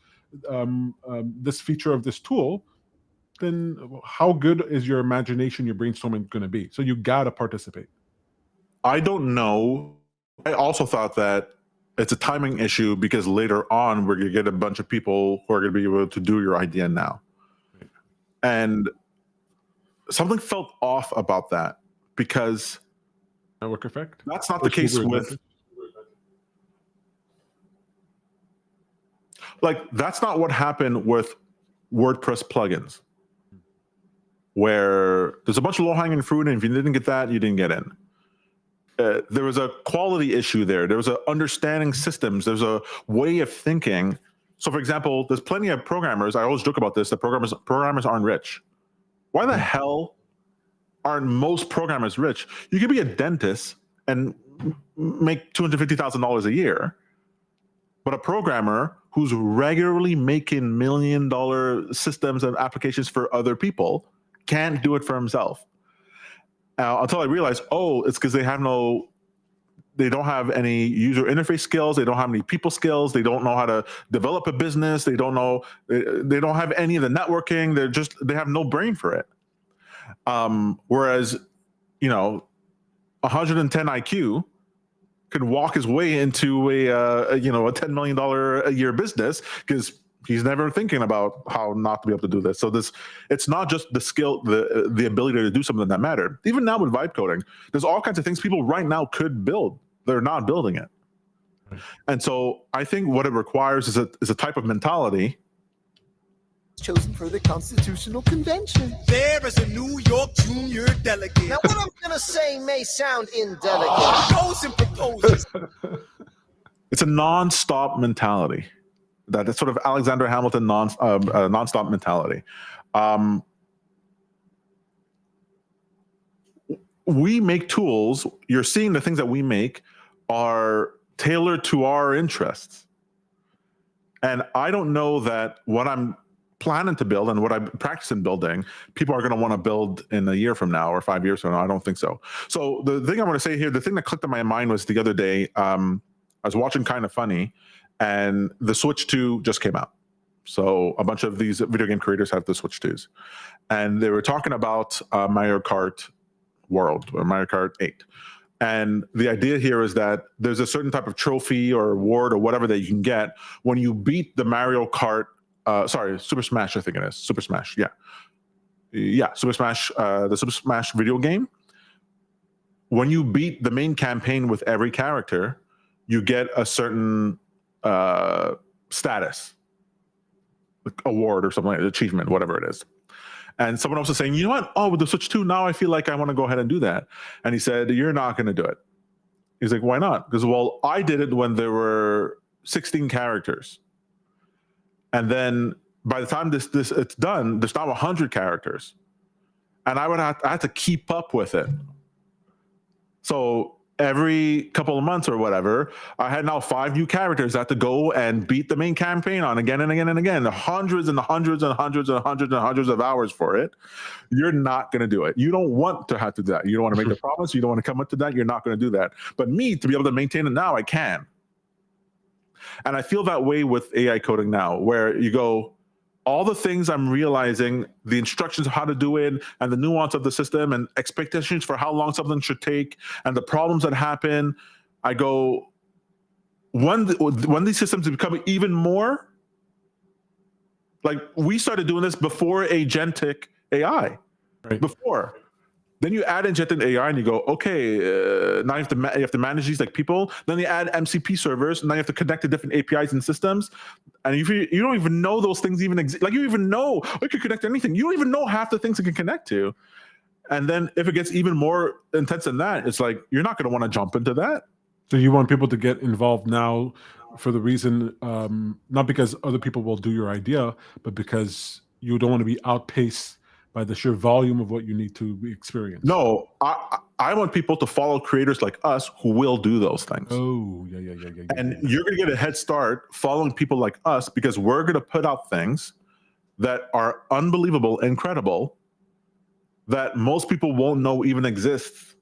feature of this tool, then how good is your imagination, your brainstorming going to be? So you got to participate. I don't know. I also thought that it's a timing issue, because later on we're going to get a bunch of people who are going to be able to do your idea now. And something felt off about that, because network effect. That's not the case with, that's not what happened with WordPress plugins, where there's a bunch of low-hanging fruit, and if you didn't get that, you didn't get in. There was a quality issue there. There was a understanding systems. There's a way of thinking. So, for example, there's plenty of programmers. I always joke about this. That programmers aren't rich. Why the hell aren't most programmers rich? You could be a dentist and make $250,000 a year, but a programmer who's regularly making $1 million systems and applications for other people can't do it for himself. Until I realized, it's because they don't have any user interface skills. They don't have any people skills. They don't know how to develop a business. They don't have any of the networking. They have no brain for it. Whereas, 110 IQ can walk his way into a $10 million a year business, because He's never thinking about how not to be able to do this. So it's not just the skill, the ability to do something that matter. Even now with vibe coding, there's all kinds of things people right now could build. They're not building it. And so I think what it requires is a type of mentality. Chosen for the Constitutional Convention. There is a New York junior delegate. Now, what I'm gonna say may sound indelicate. Goes and proposes. It's a non-stop mentality. That's sort of Alexander Hamilton non-stop mentality. We make tools. You're seeing the things that we make are tailored to our interests. And I don't know that what I'm planning to build and what I'm practicing building, people are going to want to build in a year from now or 5 years from now. I don't think so. So the thing I want to say here, the thing that clicked in my mind was the other day, I was watching Kind of Funny, and the Switch 2 just came out. So a bunch of these video game creators have the Switch 2s. And they were talking about Mario Kart World, or Mario Kart 8. And the idea here is that there's a certain type of trophy or award or whatever that you can get when you beat the Mario Kart, Super Smash, I think it is. Super Smash, yeah. Yeah, Super Smash, the Super Smash video game. When you beat the main campaign with every character, you get a certain status, like award or something like achievement, whatever it is. And someone else was saying, you know what? Oh, with the Switch 2, now I feel like I want to go ahead and do that. And he said, you're not going to do it. He's like, why not? Because, well, I did it when there were 16 characters. And then by the time it's done, there's now 100 characters. And I had to keep up with it. So every couple of months or whatever, I had now 5 new characters I had to go and beat the main campaign on again and again and again. Hundreds and hundreds and hundreds and hundreds and hundreds of hours for it. You're not going to do it. You don't want to have to do that. You don't want to make the promise. You don't want to come up to that. You're not going to do that. But me, to be able to maintain it now, I can. And I feel that way with AI coding now, where you go, all the things I'm realizing, the instructions of how to do it, and the nuance of the system, and expectations for how long something should take, and the problems that happen, I go, when these systems become even more, like we started doing this before agentic AI, Right. before. Then you add agentic AI and you go, okay, now you have to manage these like people. Then you add MCP servers, and now you have to connect to different APIs and systems. And you don't even know those things even exist. Like you even know it could connect to anything. You don't even know half the things it can connect to. And then if it gets even more intense than that, it's like, you're not going to want to jump into that. So you want people to get involved now for the reason, not because other people will do your idea, but because you don't want to be outpaced by the sheer volume of what you need to experience. No, I want people to follow creators like us who will do those things. Oh, yeah. And you're going to get a head start following people like us, because we're going to put out things that are unbelievable, incredible, that most people won't know even exists.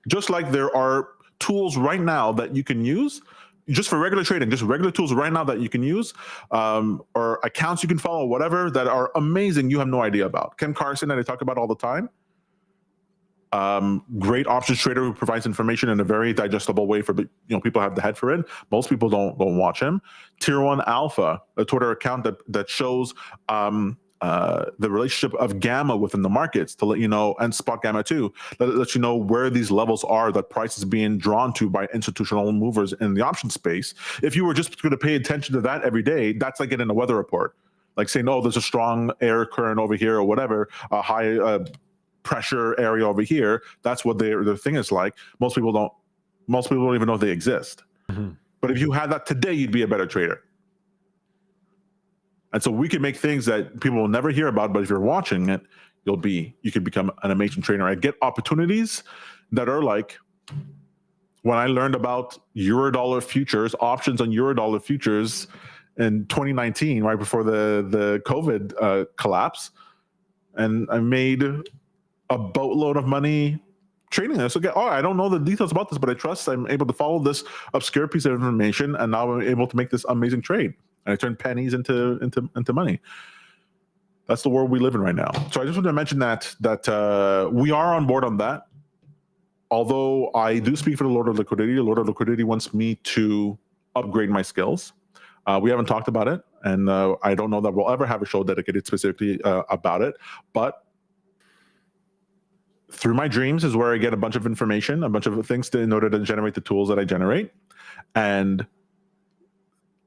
Just like there are tools right now that you can use just for regular trading, just regular tools right now that you can use, or accounts you can follow, whatever, that are amazing you have no idea about. Ken Carson, that I talk about all the time, great options trader who provides information in a very digestible way for people have the head for it. Most people don't watch him. Tier 1 Alpha, a Twitter account that shows the relationship of gamma within the markets to let you know, and spot gamma too, that lets you know where these levels are that price is being drawn to by institutional movers in the option space. If you were just going to pay attention to that every day, that's like getting a weather report, like saying, oh, there's a strong air current over here or whatever, a high pressure area over here. That's what their thing is like. Most people don't even know they exist. But if you had that today, you'd be a better trader. And so we can make things that people will never hear about, but if you're watching it, you could become an amazing trainer. I get opportunities that are like when I learned about Eurodollar futures, options on Eurodollar futures in 2019, right before the COVID collapse, and I made a boatload of money trading this. Okay, I don't know the details about this, but I trust I'm able to follow this obscure piece of information, and now I'm able to make this amazing trade. And I turn pennies into money. That's the world we live in right now. So I just want to mention that we are on board on that. Although I do speak for the Lord of Liquidity. The Lord of Liquidity wants me to upgrade my skills. We haven't talked about it, And I don't know that we'll ever have a show dedicated specifically about it. But through my dreams is where I get a bunch of information, a bunch of things in order to generate the tools that I generate. And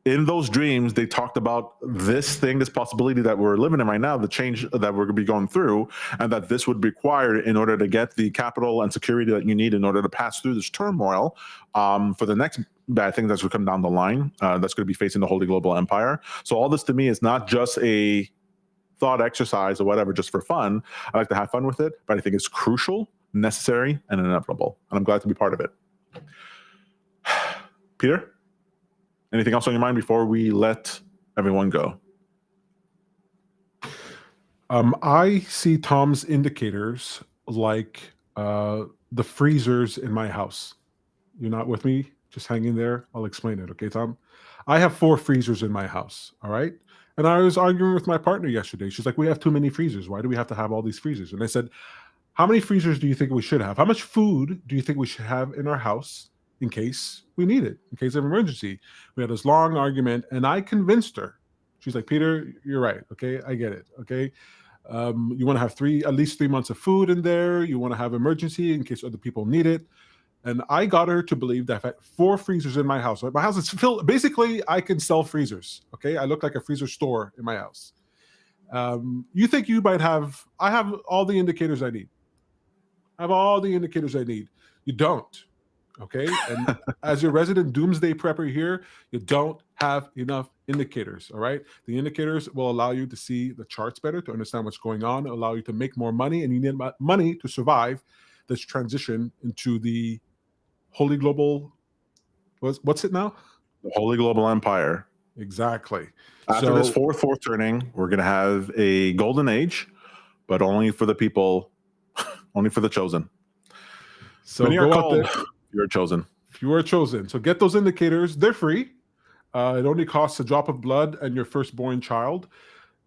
in those dreams, they talked about this thing, this possibility that we're living in right now, the change that we're going to be going through, and that this would be required in order to get the capital and security that you need in order to pass through this turmoil for the next bad thing that's going to come down the line, that's going to be facing the Holy Global Empire. So all this to me is not just a thought exercise or whatever, just for fun. I like to have fun with it, but I think it's crucial, necessary, and inevitable. And I'm glad to be part of it. Peter? Anything else on your mind before we let everyone go? I see Tom's indicators like the freezers in my house. You're not with me? Just hang in there. I'll explain it. Okay, Tom? I have 4 freezers in my house. All right. And I was arguing with my partner yesterday. She's like, we have too many freezers. Why do we have to have all these freezers? And I said, how many freezers do you think we should have? How much food do you think we should have in our house in case we need it, in case of emergency? We had this long argument, and I convinced her. She's like, Peter, you're right. Okay, I get it. Okay, you want to have at least 3 months of food in there. You want to have emergency in case other people need it. And I got her to believe that if I had 4 freezers in my house, right? My house is filled. Basically, I can sell freezers. Okay, I look like a freezer store in my house. You think you might have? I have all the indicators I need. I have all the indicators I need. You don't. Okay, and as your resident doomsday prepper here, you don't have enough indicators. All right, the indicators will allow you to see the charts better, to understand what's going on, allow you to make more money, and you need money to survive this transition into the Holy Global. What's it now? The Holy Global Empire. Exactly. After this fourth turning, we're going to have a golden age, but only for the people, only for the chosen. So when go out there. You're chosen. If you are chosen. So get those indicators. They're free. It only costs a drop of blood and your firstborn child.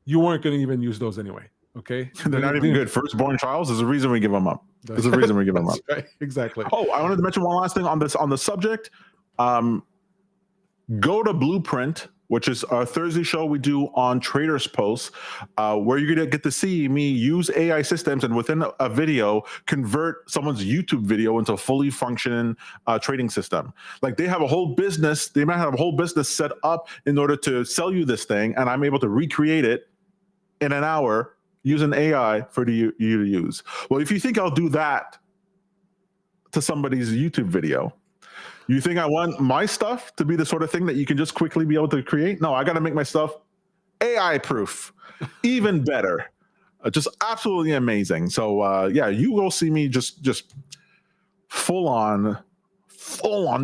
You weren't going to even use those anyway. Okay. They're not even good. Firstborn child is a reason we give them up. There's a reason we give them up. Right. Exactly. Oh, I wanted to mention one last thing on the subject. Go to Blueprint, which is a Thursday show we do on Traders Posts, where you're going to get to see me use AI systems and within a video, convert someone's YouTube video into a fully functioning trading system. Like they have a whole business, they might have a whole business set up in order to sell you this thing, and I'm able to recreate it in an hour using AI for you to use. Well, if you think I'll do that to somebody's YouTube video, you think I want my stuff to be the sort of thing that you can just quickly be able to create? No, I got to make my stuff AI proof, even better, just absolutely amazing. So yeah, you will see me just full on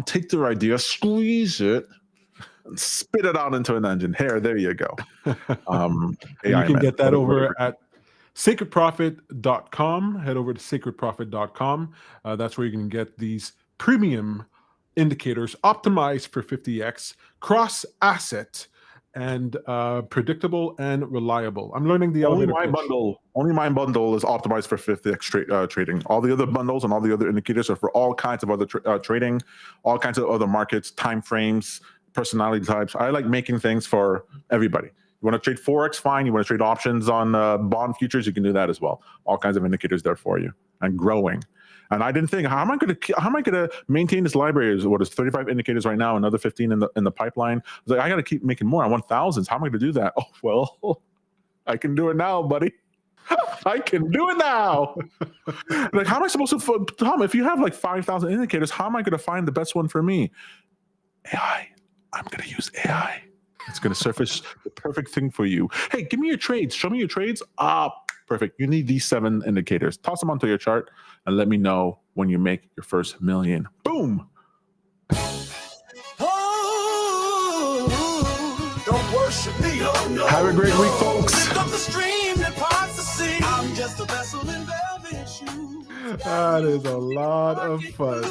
take their idea, squeeze it, and spit it out into an engine. There you go. You can get that over at sacredprofit.com. Head over to sacredprofit.com. That's where you can get these premium indicators optimized for 50x, cross asset, and predictable and reliable. I'm learning the only elevator pitch. Only my bundle is optimized for 50x trading. All the other bundles and all the other indicators are for all kinds of other trading, all kinds of other markets, time frames, personality types. I like making things for everybody. You want to trade Forex, fine. You want to trade options on bond futures, you can do that as well. All kinds of indicators there for you, and growing. And I didn't think, how am I going to maintain this library? What is 35 indicators right now, another 15 in the pipeline? I was like, I got to keep making more. I want thousands. How am I going to do that? Oh, well, I can do it now, buddy. I can do it now. Like, how am I supposed to, Tom, if you have like 5,000 indicators, how am I going to find the best one for me? AI. I'm going to use AI. It's going to surface the perfect thing for you. Hey, give me your trades. Show me your trades. Perfect. You need these 7 indicators. Toss them onto your chart and let me know when you make your first million. Boom. Oh, don't worship me, oh no. Have a great week, folks. Lift up the stream that parts the sea. I'm just a vessel in velvet shoes. That is a lot of fun.